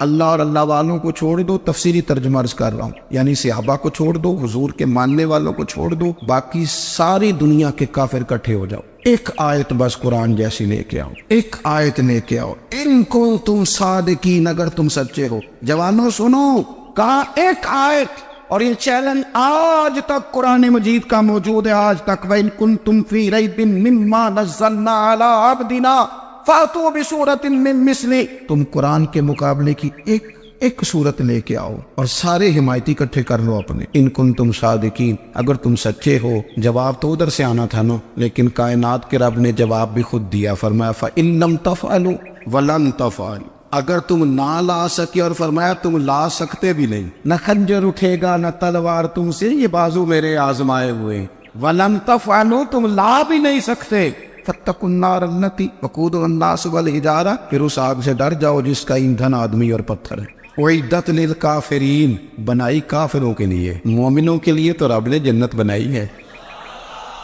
اللہ اور اللہ والوں کو چھوڑ دو، تفسیری ترجمہ عرض کر رہا ہوں، یعنی صحابہ کو چھوڑ دو، حضور کے ماننے والوں کو چھوڑ دو، باقی ساری دنیا کے کافر اکٹھے ہو جاؤ، ایک آیت بس قرآن جیسی لے کے آؤ، ایک آیت لے کے آؤ، ان کنتم صادقین، اگر تم سچے ہو۔ جوانوں سنو، کہا ایک آیت، اور یہ چیلنج آج تک قرآن مجید کا موجود ہے، آج تک۔ وَإِن كُنتُمْ فِي رَيْبٍ مِّمَّا نَزَّلْنَا عَلَىٰ عَبْدِنَا فَأْتُوا بِسُورَةٍ مِّن مِّثْلِهِ، تم قرآن کے مقابلے کی ایک صورت لے کے آؤ اور سارے حمایتی اکٹھے کر لو اپنے۔ ان کنتم صادقین، اگر تم سچے ہو۔ جواب تو ادھر سے آنا تھا نا، لیکن کائنات کے رب نے جواب بھی خود دیا، فرمایا فَإِن لَّمْ تَفْعَلُوا وَلَن تَفْعَلُوا، اگر تم نہ لا سکے، اور فرمایا تم لا سکتے بھی نہیں، نہ خنجر اٹھے گا نہ تلوار تم سے، یہ بازو میرے آزمائے ہوئے، وَلَن تَفْعَلُوا، تم لا بھی نہیں سکتے، فَاتَّقُوا النَّارَ الَّتِي وَقُودُهَا النَّاسُ وَالْحِجَارَةُ، پھر اس آگ سے ڈر جاؤ جس کا ایندھن آدمی اور پتھر ہے۔ اعدت للکافرین، بنائی کافروں کے لیے، مومنوں کے لیے تو رب نے جنت بنائی ہے۔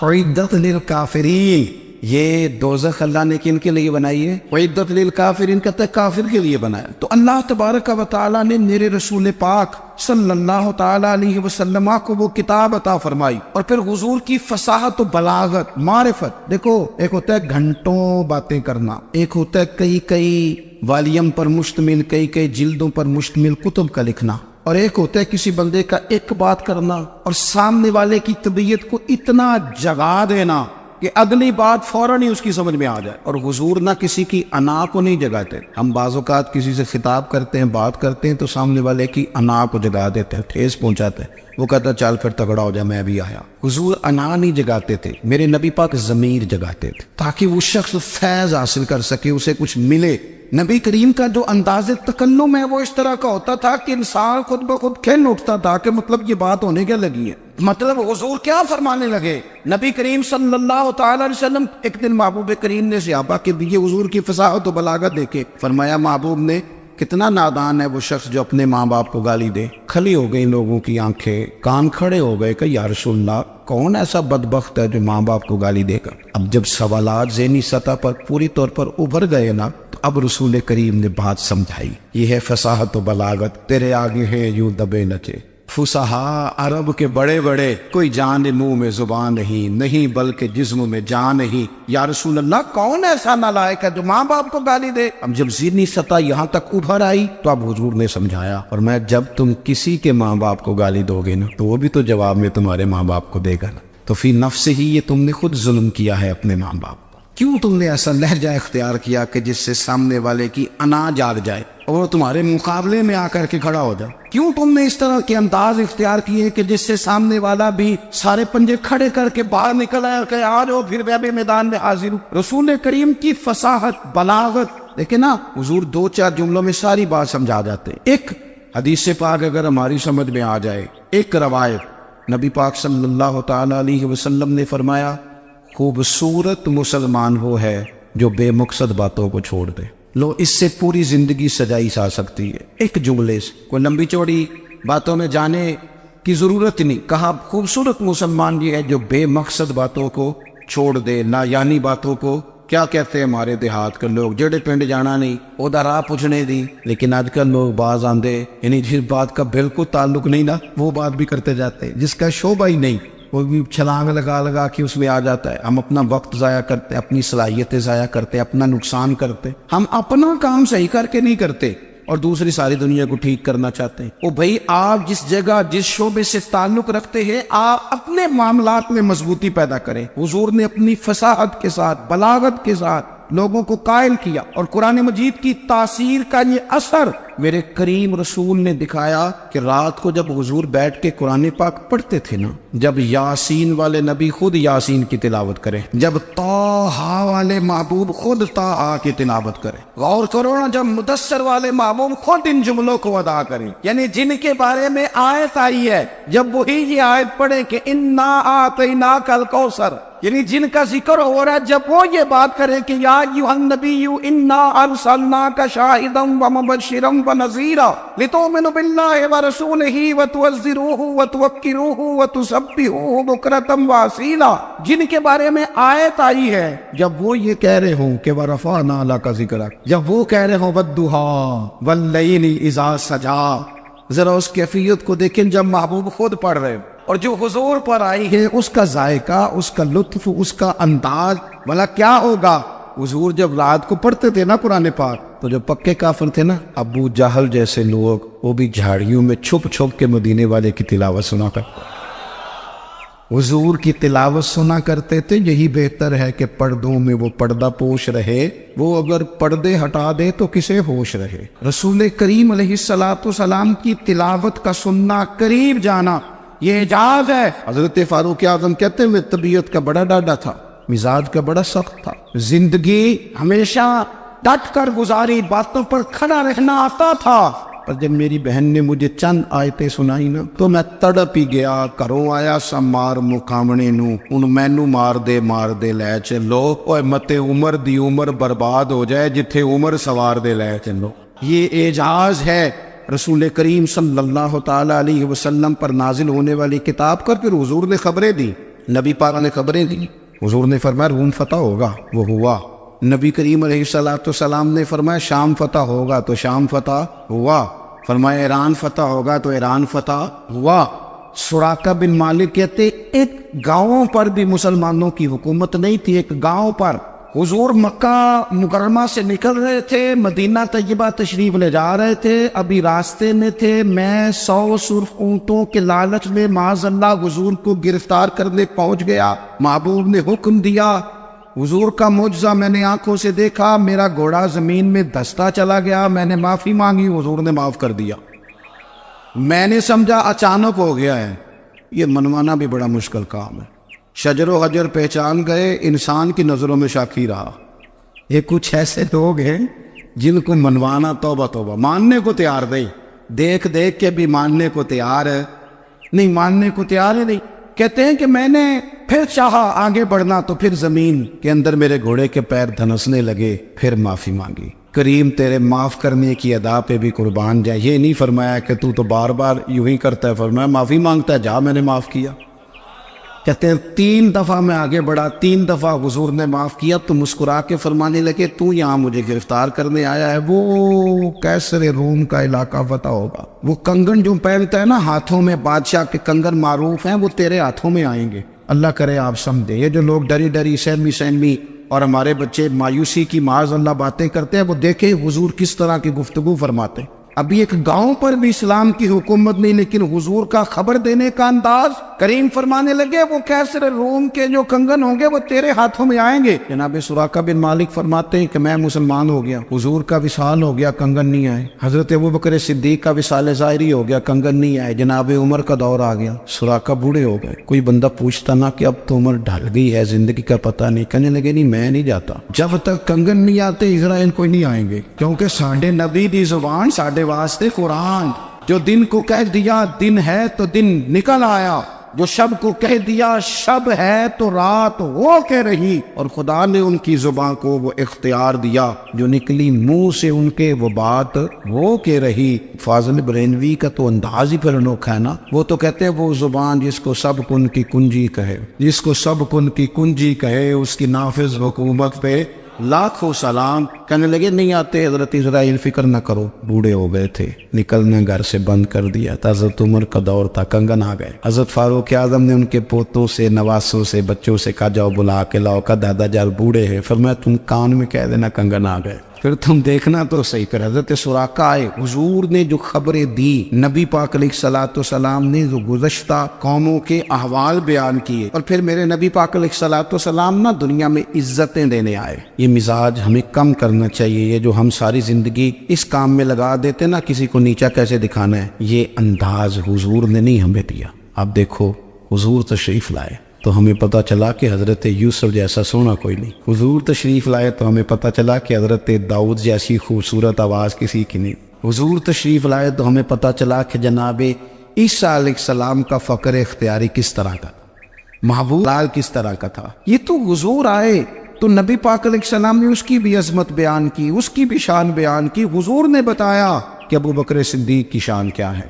اعدت للکافرین، یہ دوزخ اللہ نے کن کے لیے بنائی ہے؟ اعدت للکافرین کہتا ہے کافر کے لیے بنایا۔ تو اللہ تبارک و تعالیٰ نے میرے رسول پاک صلی اللہ تعالیٰ علیہ وسلم کو وہ کتاب عطا فرمائی، اور پھر حضور کی فصاحت و بلاغت، معرفت۔ دیکھو، ایک ہوتا ہے گھنٹوں باتیں کرنا، ایک ہوتا ہے کئی والیم پر مشتمل، کئی جلدوں پر مشتمل کتب کا لکھنا، اور ایک ہوتا ہے کسی بندے کا ایک بات کرنا اور سامنے والے کی طبیعت کو اتنا جگا دینا کہ اگلی بات فوراً ہی اس کی سمجھ میں آ جائے۔ اور حضور نہ کسی کی انا کو نہیں جگاتے۔ ہم بعض اوقات کسی سے خطاب کرتے ہیں، بات کرتے ہیں، تو سامنے والے کی انا کو جگا دیتے ہیں، ٹھیس پہنچاتے ہیں، وہ کہتا چل پھر تگڑا ہو جا، میں بھی آیا۔ حضور انا نہیں جگاتے تھے، میرے نبی پاک ضمیر جگاتے تھے، تاکہ وہ شخص فیض حاصل کر سکے، اسے کچھ ملے۔ نبی کریم کا جو انداز تکلم ہے وہ اس طرح کا ہوتا تھا کہ انسان خود بخود کھل اٹھتا تھا کہ مطلب یہ بات ہونے کیا لگی ہے، مطلب حضور کیا فرمانے لگے۔ نبی کریم صلی اللہ تعالی علیہ وسلم، ایک دن محبوب کریم نے صحابہ کے دیے حضور کی فصاحت و بلاغت دیکھے، فرمایا محبوب نے کتنا نادان ہے وہ شخص جو اپنے ماں باپ کو گالی دے۔ کھلی ہو گئی لوگوں کی آنکھیں، کان کھڑے ہو گئے کہ یا رسول اللہ، کون ایسا بدبخت ہے جو ماں باپ کو گالی دے گا؟ اب جب سوالات ذہنی سطح پر پوری طور پر ابھر گئے نا، تو اب رسول کریم نے بات سمجھائی۔ یہ ہے فصاحت و بلاغت، تیرے آگے ہے یوں دبے نچے۔ فصحا عرب کے بڑے بڑے، کوئی جان منہ میں زبان نہیں بلکہ جسم میں جان نہیں۔ یا رسول اللہ، کون ایسا نالائق ہے جو ماں باپ کو گالی دے؟ اب جب ذہنی سطح یہاں تک ابھر آئی تو اب حضور نے سمجھایا، اور میں جب تم کسی کے ماں باپ کو گالی دو گے نا، تو وہ بھی تو جواب میں تمہارے ماں باپ کو دے گا نا، تو فی نفس ہی یہ تم نے خود ظلم کیا ہے اپنے ماں باپ۔ کیوں تم نے ایسا لہجہ اختیار کیا کہ جس سے سامنے والے کی انا جاگ جائے اور وہ تمہارے مقابلے میں آ کر کے کھڑا ہو جائے؟ کیوں تم نے اس طرح کے انداز اختیار کیے کہ جس سے سامنے والا بھی سارے پنجے کھڑے کر کے باہر نکل آیا کہ آ جاؤ پھر میں بھی میدان میں حاضر ہوں؟ رسول کریم کی فصاحت، بلاغت دیکھیں نا، حضور 2-4 جملوں میں ساری بات سمجھا جاتے۔ ایک حدیث پاک اگر ہماری سمجھ میں آ جائے، ایک روایت، نبی پاک صلی اللہ تعالی علیہ وسلم نے فرمایا، خوبصورت مسلمان وہ ہے جو بے مقصد باتوں کو چھوڑ دے۔ لو، اس سے پوری زندگی سجائی جا سکتی ہے ایک جملے سے، کوئی لمبی چوڑی باتوں میں جانے کی ضرورت نہیں۔ کہا خوبصورت مسلمان یہ ہے جو بے مقصد باتوں کو چھوڑ دے، لا یعنی باتوں کو۔ کیا کہتے ہیں ہمارے دیہات کے لوگ، جڑے پنڈ جانا نہیں اودا راہ پوچھنے دی، لیکن آج کل لوگ باز آندے، یعنی جس بات کا بالکل تعلق نہیں نا وہ بات بھی کرتے جاتے ہیں، جس کا شعبہ ہی نہیں وہ بھی چھلانگ لگا کے اس میں آ جاتا ہے۔ ہم اپنا وقت ضائع کرتے، اپنی صلاحیتیں ضائع کرتے، اپنا نقصان کرتے، ہم اپنا کام صحیح کر کے نہیں کرتے اور دوسری ساری دنیا کو ٹھیک کرنا چاہتے ہیں۔ او بھائی، آپ جس جگہ جس شعبے سے تعلق رکھتے ہیں، آپ اپنے معاملات میں مضبوطی پیدا کریں۔ حضور نے اپنی فصاحت کے ساتھ، بلاغت کے ساتھ لوگوں کو قائل کیا، اور قرآن مجید کی تاثیر کا یہ اثر میرے کریم رسول نے دکھایا کہ رات کو جب حضور بیٹھ کے قرآن پاک پڑھتے تھے نا، جب یاسین والے نبی خود یاسین کی تلاوت کریں، جب طٰہٰ والے محبوب خود طٰہٰ کی تلاوت کریں، غور کرو نا، جب مدثر والے محبوب خود ان جملوں کو ادا کریں، یعنی جن کے بارے میں آیت آئی ہے، جب وہی یہ آیت پڑھیں کہ انا اعطیناک الکوثر، یعنی جن کا ذکر ہو رہا ہے، جب وہ یہ بات کریں کہ یا ایھا النبی انا ارسلناک شاہدا ومبشرا ونذیرا لتؤمنوا باللہ ورسولہ وتعزروہ وتوقروہ وتسبحوہ بکرۃ واصیلا، جن کے بارے میں آیت آئی ہے جب وہ یہ کہہ رہے ہوں کہ ورفعنا لک ذکرک، جب وہ کہہ رہے ہوں والضحیٰ واللیل اذا سجا، ذرا اس کیفیت کو دیکھیں جب محبوب خود پڑھ رہے اور جو حضور پر آئی ہے اس کا ذائقہ، اس کا لطف، اس کا انداز، بھلا کیا ہوگا۔ حضور جب رات کو پڑھتے تھے نا قرآن پاک تو جو پکے کافر تھے نا، ابو جہل جیسے لوگ، وہ بھی جھاڑیوں میں چھپ چھپ کے مدینے والے کی تلاوت سنا کرتے، حضور کی تلاوت سنا کرتے تھے۔ یہی بہتر ہے کہ پردوں میں وہ پردہ پوش رہے، وہ اگر پردے ہٹا دے تو کسے ہوش رہے۔ رسول کریم علیہ السلام کی تلاوت کا سننا، قریب جانا، یہ اعجاز ہے۔ حضرت فاروق اعظم کہتے ہیں میں طبیعت کا بڑا ڈاڈا تھا، مزاج کا بڑا سخت تھا، زندگی ہمیشہ ڈٹ کر گزاری، باتوں پر کھڑا رہنا آتا تھا، پر جب میری بہن نے مجھے چند آیتیں سنائی نا تو میں تڑپ ہی گیا۔ کروں آیا سا مار مقامنے نو، ان مینو مار دے لے چلو، اوے متے عمر دی عمر برباد ہو جائے جتھے عمر سوار دے لے چلو۔ یہ اعجاز ہے رسول کریم صلی اللہ تعالی علیہ وسلم پر نازل ہونے والی کتاب کر۔ پھر حضور نے خبریں دی، نبی پاک نے خبریں دی۔ حضور نے فرمایا روم فتح ہوگا، وہ ہوا۔ نبی کریم علیہ السلام نے فرمایا شام فتح ہوگا، تو شام فتح ہوا۔ فرمایا ایران فتح ہوگا، تو ایران فتح ہوا۔ سراقہ بن مالک کہتے ایک گاؤں پر بھی مسلمانوں کی حکومت نہیں تھی، ایک گاؤں پر حضور مکہ مکرمہ سے نکل رہے تھے، مدینہ طیبہ تشریف لے جا رہے تھے، ابھی راستے میں تھے، میں 100 سرخ اونٹوں کے لالچ میں معاذ اللہ حضور کو گرفتار کرنے پہنچ گیا۔ محبوب نے حکم دیا، حضور کا معجزہ میں نے آنکھوں سے دیکھا، میرا گھوڑا زمین میں دھستا چلا گیا، میں نے معافی مانگی، حضور نے معاف کر دیا۔ میں نے سمجھا اچانک ہو گیا ہے، یہ منوانا بھی بڑا مشکل کام ہے۔ شجر و حجر پہچان گئے، انسان کی نظروں میں شاکی رہا۔ یہ کچھ ایسے لوگ ہیں جن کو منوانا توبہ توبہ، ماننے کو تیار نہیں، دیکھ دیکھ کے بھی ماننے کو تیار ہے نہیں، ماننے کو تیار ہے نہیں۔ کہتے ہیں کہ میں نے پھر چاہا آگے بڑھنا تو پھر زمین کے اندر میرے گھوڑے کے پیر دھنسنے لگے، پھر معافی مانگی۔ کریم تیرے معاف کرنے کی ادا پہ بھی قربان جائے۔ یہ نہیں فرمایا کہ تو بار بار یوں ہی کرتا ہے، فرمایا معافی مانگتا ہے، جا میں نے معاف کیا۔ کہتے ہیں 3 دفعہ میں آگے بڑھا، 3 دفعہ حضور نے معاف کیا تو مسکرا کے فرمانے لگے تو یہاں مجھے گرفتار کرنے آیا ہے، وہ کیسر روم کا علاقہ فتح ہوگا، وہ کنگن جو پہنتا ہے نا ہاتھوں میں، بادشاہ کے کنگن معروف ہیں، وہ تیرے ہاتھوں میں آئیں گے۔ اللہ کرے آپ سمجھے، یہ جو لوگ ڈری ڈری سہمی اور ہمارے بچے مایوسی کی معاذ اللہ باتیں کرتے ہیں، وہ دیکھیں حضور کس طرح کی گفتگو فرماتے۔ ابھی ایک گاؤں پر بھی اسلام کی حکومت نہیں، لیکن حضور کا خبر دینے کا انداز، کریم فرمانے لگے وہ کیسر روم کے جو کنگن ہوں گے وہ تیرے ہاتھوں میں آئیں گے۔ جناب سراقہ بن مالک فرماتے ہیں کہ میں مسلمان ہو گیا، حضور کا وصال ہو گیا، کنگن نہیں آئے۔ حضرت ابوبکر صدیق کا وصال ظاہری ہو گیا، کنگن نہیں آئے۔ جناب عمر کا دور آ گیا، سراقہ بوڑھے ہو گئے۔ کوئی بندہ پوچھتا نا کہ اب تو عمر ڈھل گئی ہے، زندگی کا پتہ نہیں، کہنے لگے نہیں میں نہیں جاتا، جب تک کنگن نہیں آتے اسرائیل کوئی نہیں آئیں گے، کیونکہ ساڈے نبی دی زبان ساڈے واسطے قرآن، جو دن کو کہہ دیا دن ہے تو دن نکل آیا، جو شب کو کہہ دیا شب ہے تو رات ہو کے رہی، اور خدا نے ان کی زبان کو وہ اختیار دیا، جو نکلی منہ سے ان کے وہ بات ہو کے رہی۔ فاضل برینوی کا تو انداز ہی پھر انوکھا ہے نا، وہ تو کہتے ہیں وہ زبان جس کو سب کن کی کنجی کہے، جس کو سب کن کی کنجی کہے، اس کی نافذ حکومت پہ لاکھوں سلام۔ کہنے لگے نہیں آتے حضرت اسرائیل، فکر نہ کرو، بوڑھے ہو گئے تھے، نکلنا گھر سے بند کر دیا تھا، حضرت عمر کا دور تھا، کنگن آ گئے۔ حضرت فاروق اعظم نے ان کے پوتوں سے، نواسوں سے، بچوں سے کہا جاؤ بلا کے لاؤ، کا دادا جان بوڑھے ہیں، فرمایا تم کان میں کہہ دینا کنگن آ گئے، پھر تم دیکھنا تو صحیح۔ پھر حضرت سراقہ آئے، حضور نے جو خبریں دی، نبی پاک علیہ السلام نے جو گزشتہ قوموں کے احوال بیان کیے، اور پھر میرے نبی پاک علیہ السلام نا دنیا میں عزتیں دینے آئے۔ یہ مزاج ہمیں کم کرنا چاہیے، یہ جو ہم ساری زندگی اس کام میں لگا دیتے نا کسی کو نیچا کیسے دکھانا ہے، یہ انداز حضور نے نہیں ہمیں دیا۔ اب دیکھو حضور تشریف لائے تو ہمیں پتہ چلا کہ حضرت یوسف جیسا سونا کوئی نہیں، حضور تشریف لائے تو ہمیں پتہ چلا کہ حضرت داؤد جیسی خوبصورت آواز کسی کی نہیں، حضور تشریف لائے تو ہمیں پتہ چلا کہ جناب عیسیٰ علیہ السلام کا فقر اختیاری کس طرح کا تھا، محبوب لال کس طرح کا تھا۔ یہ تو حضور آئے تو نبی پاک علیہ السلام نے اس کی بھی عظمت بیان کی، اس کی بھی شان بیان کی۔ حضور نے بتایا کہ ابو بکر صدیق کی شان کیا ہے،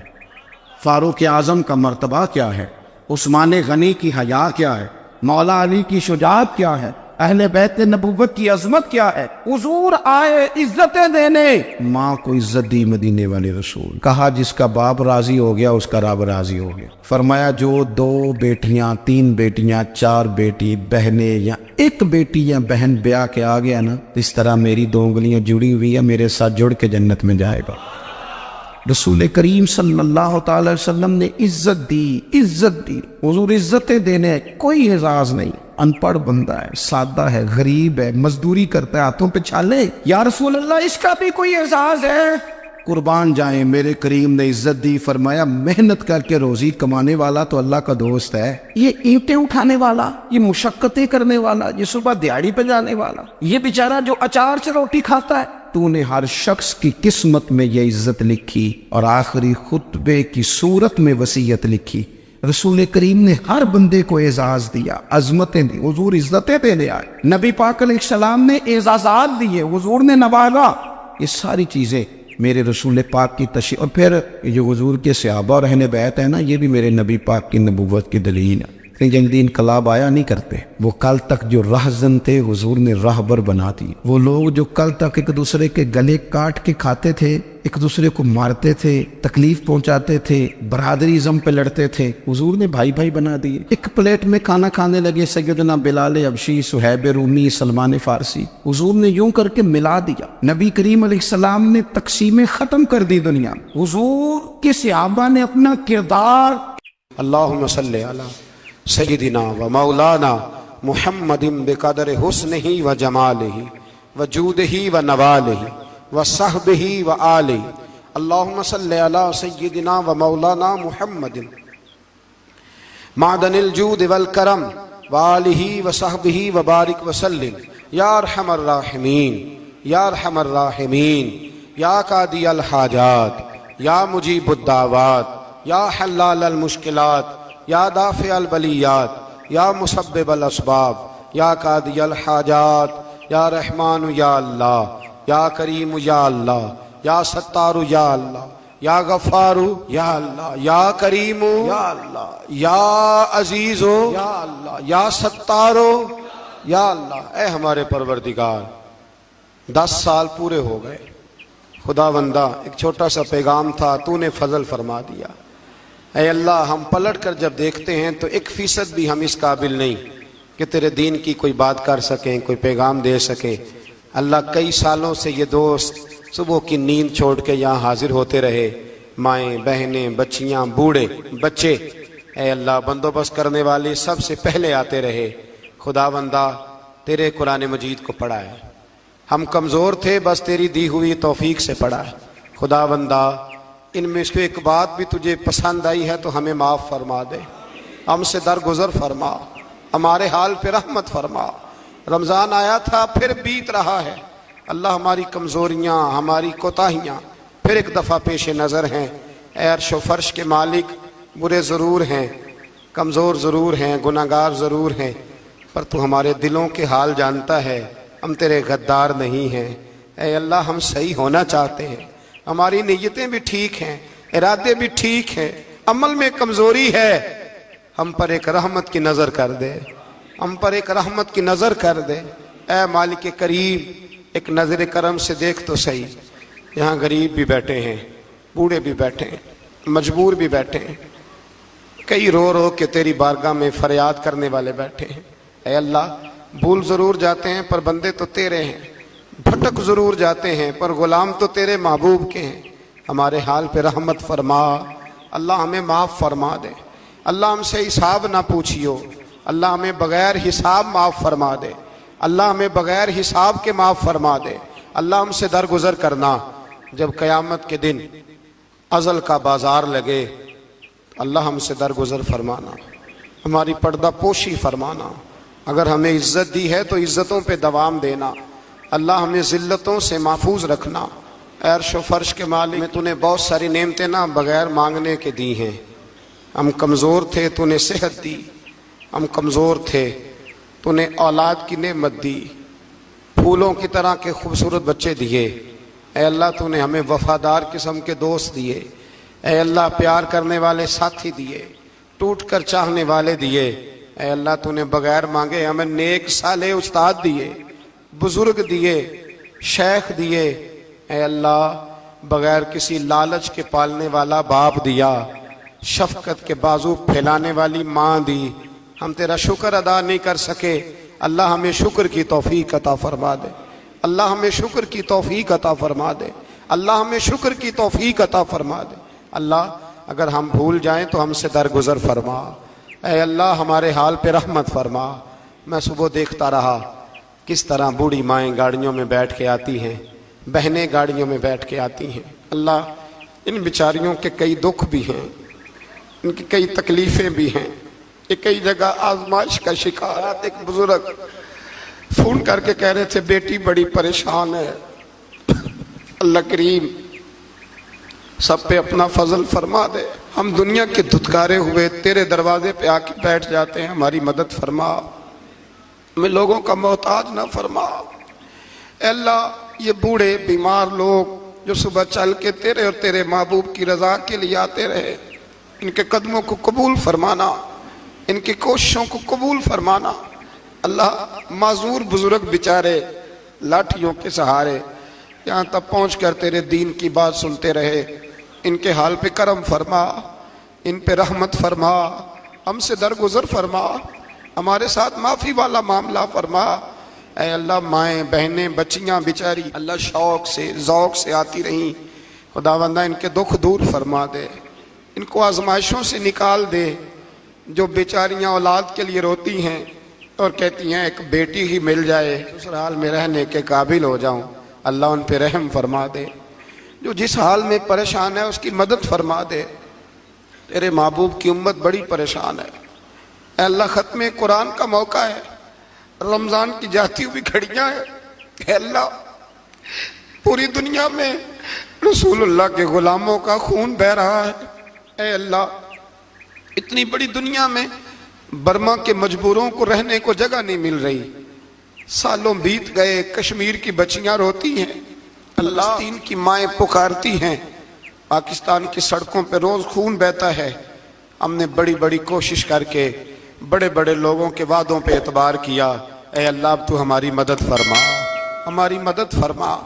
فاروق اعظم کا مرتبہ کیا ہے، عثمان غنی کی حیا کیا ہے، مولا علی کی شجاعت کیا ہے، اہل بیت نبوت کی عظمت کیا ہے۔ حضور آئے عزتیں دینے، ماں کو عزت دی مدینے والے رسول، کہا جس کا باپ راضی ہو گیا اس کا رب راضی ہو گیا۔ فرمایا جو 2 بیٹیاں 3 بیٹیاں 4 بیٹی بہنیں یا 1 بیٹی یا بہن بیاہ کے آ گیا نا، اس طرح میری 2 انگلیاں جڑی ہوئی ہیں، میرے ساتھ جڑ کے جنت میں جائے گا۔ رسول کریم صلی اللہ تعالی وسلم نے عزت دی۔ حضور عزتیں دینے، کوئی اعزاز نہیں، ان پڑھ بندہ ہے، سادہ ہے، غریب ہے، مزدوری کرتا ہے، ہاتھوں پہ چھالے، یا رسول اللہ اس کا بھی کوئی اعزاز ہے؟ قربان جائیں، میرے کریم نے عزت دی، فرمایا محنت کر کے روزی کمانے والا تو اللہ کا دوست ہے، یہ اینٹیں اٹھانے والا، یہ مشقتیں کرنے والا، یہ صبح دیہڑی پہ جانے والا، یہ بیچارہ جو اچار سے روٹی کھاتا ہے، تو نے ہر شخص کی قسمت میں یہ عزت لکھی اور آخری خطبے کی صورت میں وصیت لکھی۔ رسول کریم نے ہر بندے کو اعزاز دیا، عظمتیں دی، حضور عزتیں دینے آئے، نبی پاک علیہ السلام نے اعزازات دیے، حضور نے نوازا۔ یہ ساری چیزیں میرے رسول پاک کی تشریح، اور پھر یہ جو حضور کے صحابہ اور اہل بیت ہے نا، یہ بھی میرے نبی پاک کی نبوت کی دلیل ہے۔ جلدی انقلاب آیا نہیں کرتے، وہ کل تک جو راہزن تھے حضور نے راہبر بنا دی۔ وہ لوگ جو کل تک ایک دوسرے کے گلے کاٹ کے کھاتے تھے، ایک دوسرے کو مارتے تھے، تکلیف پہنچاتے تھے، برادریزم پہ لڑتے تھے، حضور نے بھائی بھائی بنا دیے۔ ایک پلیٹ میں کھانا کھانے لگے، سیدنا بلال حبشی، صہیب رومی، سلمان فارسی، حضور نے یوں کر کے ملا دیا۔ نبی کریم علیہ السلام نے تقسیمیں ختم کر دی دنیا میں۔ حضور کے صحابہ نے اپنا کردار، اللہم صلی علی سیدنا و مولانا محمد بقدر حسنہ و جمالہ و جودہ و نوالہ و صحبہ و آلہ، اللہم صلی علی سیدنا و مولانا محمد معدن الجود والکرم و آلہ و صحبہ و بارک وسلم، یا ارحم الراحمین، یا ارحم الراحمین، یا قاضی الحاجات، یا مجیب الدعوات، یا حلال المشکلات، یا دافع البلیات، یا مسبب الاسباب، یا قاضی الحاجات، یا رحمان یا اللہ، یا کریم یا اللہ، یا ستار یا اللہ، یا غفار یا اللہ، یا کریم یا اللہ، یا عزیز یا اللہ، یا ستار یا اللہ۔ اے ہمارے پروردگار، 10 سال پورے ہو گئے، خدا بندہ ایک چھوٹا سا پیغام تھا، تو نے فضل فرما دیا۔ اے اللہ، ہم پلٹ کر جب دیکھتے ہیں تو 1% بھی ہم اس قابل نہیں کہ تیرے دین کی کوئی بات کر سکیں، کوئی پیغام دے سکیں۔ اللہ، کئی سالوں سے یہ دوست صبح کی نیند چھوڑ کے یہاں حاضر ہوتے رہے، مائیں، بہنیں، بچیاں، بوڑھے، بچے، اے اللہ، بندوبست کرنے والے سب سے پہلے آتے رہے۔ خدا بندہ تیرے قرآن مجید کو پڑھا ہے، ہم کمزور تھے، بس تیری دی ہوئی توفیق سے پڑھا ہے۔ خدا بندہ ان میں سے ایک بات بھی تجھے پسند آئی ہے تو ہمیں معاف فرما دے، ہم سے درگزر فرما، ہمارے حال پہ رحمت فرما۔ رمضان آیا تھا، پھر بیت رہا ہے، اللہ ہماری کمزوریاں، ہماری کوتاہیاں پھر ایک دفعہ پیش نظر ہیں۔ اے عرش و فرش کے مالک، برے ضرور ہیں، کمزور ضرور ہیں، گناہگار ضرور ہیں، پر تو ہمارے دلوں کے حال جانتا ہے، ہم تیرے غدار نہیں ہیں۔ اے اللہ، ہم صحیح ہونا چاہتے ہیں، ہماری نیتیں بھی ٹھیک ہیں، ارادے بھی ٹھیک ہیں، عمل میں کمزوری ہے، ہم پر ایک رحمت کی نظر کر دے، ہم پر ایک رحمت کی نظر کر دے۔ اے مالک کریم، ایک نظر کرم سے دیکھ تو صحیح، یہاں غریب بھی بیٹھے ہیں، بوڑھے بھی بیٹھے ہیں، مجبور بھی بیٹھے ہیں، کئی رو رو کے تیری بارگاہ میں فریاد کرنے والے بیٹھے ہیں۔ اے اللہ، بھول ضرور جاتے ہیں پر بندے تو تیرے ہیں، بھٹک ضرور جاتے ہیں پر غلام تو تیرے محبوب کے ہیں۔ ہمارے حال پہ رحمت فرما، اللہ ہمیں معاف فرما دے، اللہ ہم سے حساب نہ پوچھیو، اللہ ہمیں بغیر حساب معاف فرما دے، اللہ ہمیں بغیر حساب کے معاف فرما دے، اللہ ہم سے درگزر کرنا۔ جب قیامت کے دن ازل کا بازار لگے، اللہ ہم سے درگزر فرمانا، ہماری پردہ پوشی فرمانا، اگر ہمیں عزت دی ہے تو عزتوں پہ دوام دینا، اللہ ہمیں ذلتوں سے محفوظ رکھنا۔ اے عرش و فرش کے مالک، میں تو نے بہت ساری نعمتیں نہ بغیر مانگنے کے دی ہیں، ہم کمزور تھے تو نے صحت دی، ہم کمزور تھے تو نے اولاد کی نعمت دی، پھولوں کی طرح کے خوبصورت بچے دیے۔ اے اللہ تو نے ہمیں وفادار قسم کے دوست دیے، اے اللہ پیار کرنے والے ساتھی دیے، ٹوٹ کر چاہنے والے دیے، اے اللہ تو نے بغیر مانگے ہمیں نیک صالح استاد دیے، بزرگ دیے، شیخ دیے، اے اللہ بغیر کسی لالچ کے پالنے والا باپ دیا، شفقت کے بازو پھیلانے والی ماں دی۔ ہم تیرا شکر ادا نہیں کر سکے، اللہ ہمیں شکر کی توفیق عطا فرما دے، اللہ ہمیں شکر کی توفیق عطا فرما دے، اللہ ہمیں شکر کی توفیق عطا فرما دے۔ اللہ اگر ہم بھول جائیں تو ہم سے درگزر فرما، اے اللہ ہمارے حال پہ رحمت فرما۔ میں صبح دیکھتا رہا کس طرح بوڑھی مائیں گاڑیوں میں بیٹھ کے آتی ہیں، بہنیں گاڑیوں میں بیٹھ کے آتی ہیں۔ اللہ ان بیچاریوں کے کئی دکھ بھی ہیں، ان کی کئی تکلیفیں بھی ہیں، یہ کئی جگہ آزمائش کا شکار۔ ایک بزرگ فون کر کے کہہ رہے تھے بیٹی بڑی پریشان ہے، اللہ کریم سب پہ اپنا فضل فرما دے، ہم دنیا کے دھتکارے ہوئے تیرے دروازے پہ آ کے بیٹھ جاتے ہیں، ہماری مدد فرما، ہمیں لوگوں کا محتاج نہ فرما۔ اے اللہ یہ بوڑھے بیمار لوگ جو صبح چل کے تیرے اور تیرے محبوب کی رضا کے لیے آتے رہے، ان کے قدموں کو قبول فرمانا، ان کی کوششوں کو قبول فرمانا۔ اللہ معذور بزرگ بیچارے لاٹھیوں کے سہارے یہاں تک پہنچ کر تیرے دین کی بات سنتے رہے، ان کے حال پہ کرم فرما، ان پہ رحمت فرما، ہم سے درگزر فرما، ہمارے ساتھ معافی والا معاملہ فرما۔ اے اللہ مائیں بہنیں بچیاں بیچاری اللہ شوق سے ذوق سے آتی رہیں، خداوندہ ان کے دکھ دور فرما دے، ان کو آزمائشوں سے نکال دے۔ جو بیچاریاں اولاد کے لیے روتی ہیں اور کہتی ہیں ایک بیٹی ہی مل جائے سسرال میں رہنے کے قابل ہو جاؤں، اللہ ان پہ رحم فرما دے۔ جو جس حال میں پریشان ہے اس کی مدد فرما دے، تیرے محبوب کی امت بڑی پریشان ہے۔ اے اللہ ختم قرآن کا موقع ہے، رمضان کی جاتی ہوئی گھڑیاں ہیں، اے اللہ پوری دنیا میں رسول اللہ کے غلاموں کا خون بہہ رہا ہے۔ اے اللہ اتنی بڑی دنیا میں برما کے مجبوروں کو رہنے کو جگہ نہیں مل رہی، سالوں بیت گئے، کشمیر کی بچیاں روتی ہیں، اللہ فلسطین کی مائیں پکارتی ہیں، پاکستان کی سڑکوں پہ روز خون بہتا ہے۔ ہم نے بڑی بڑی کوشش کر کے بڑے بڑے لوگوں کے وعدوں پہ اعتبار کیا، اے اللہ اب تو ہماری مدد فرما، ہماری مدد فرما،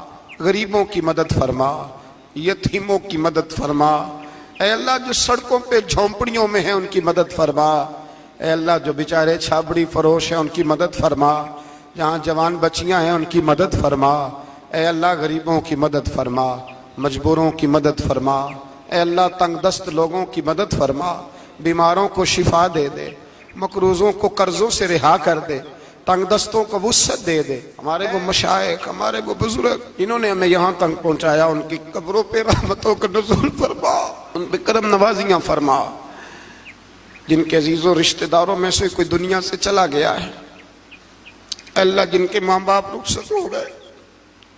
غریبوں کی مدد فرما، یتیموں کی مدد فرما۔ اے اللہ جو سڑکوں پہ جھونپڑیوں میں ہیں ان کی مدد فرما، اے اللہ جو بیچارے چھابڑی فروش ہیں ان کی مدد فرما، جہاں جوان بچیاں ہیں ان کی مدد فرما۔ اے اللہ غریبوں کی مدد فرما، مجبوروں کی مدد فرما، اے اللہ تنگ دست لوگوں کی مدد فرما، بیماروں کو شفا دے دے، مقروضوں کو قرضوں سے رہا کر دے، تنگ دستوں کو وسعت دے دے۔ ہمارے وہ مشائخ، ہمارے وہ بزرگ جنہوں نے ہمیں یہاں تک پہنچایا، ان کی قبروں پہ رحمتوں کا نزول فرما، ان پہ کرم نوازیاں فرما۔ جن کے عزیز و رشتہ داروں میں سے کوئی دنیا سے چلا گیا ہے، اے اللہ جن کے ماں باپ رخصت ہو گئے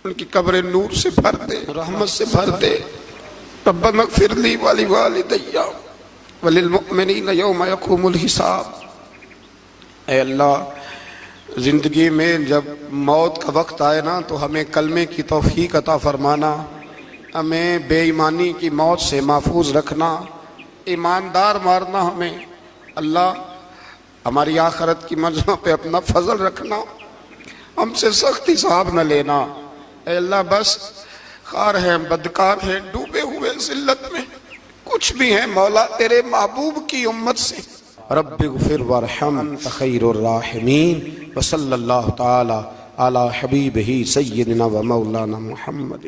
ان کی قبریں نور سے بھر دے، رحمت سے بھر دے۔ ربنا اغفر لی ولوالدی وللمؤمنین یوم یقوم الحساب۔ اے اللہ زندگی میں جب موت کا وقت آئے نا تو ہمیں کلمے کی توفیق عطا فرمانا، ہمیں بے ایمانی کی موت سے محفوظ رکھنا، ایماندار مارنا ہمیں۔ اللہ ہماری آخرت کی منزلوں پہ اپنا فضل رکھنا، ہم سے سخت حساب نہ لینا۔ اے اللہ بس خار ہیں، بدکار ہیں، ڈوبے ہوئے ذلت میں کچھ بھی ہیں، مولا تیرے محبوب کی امت سے رب اغفر وارحم انت خیر الراحمین وصلی اللہ تعالی علی حبیبہ سیدنا و مولانا محمد۔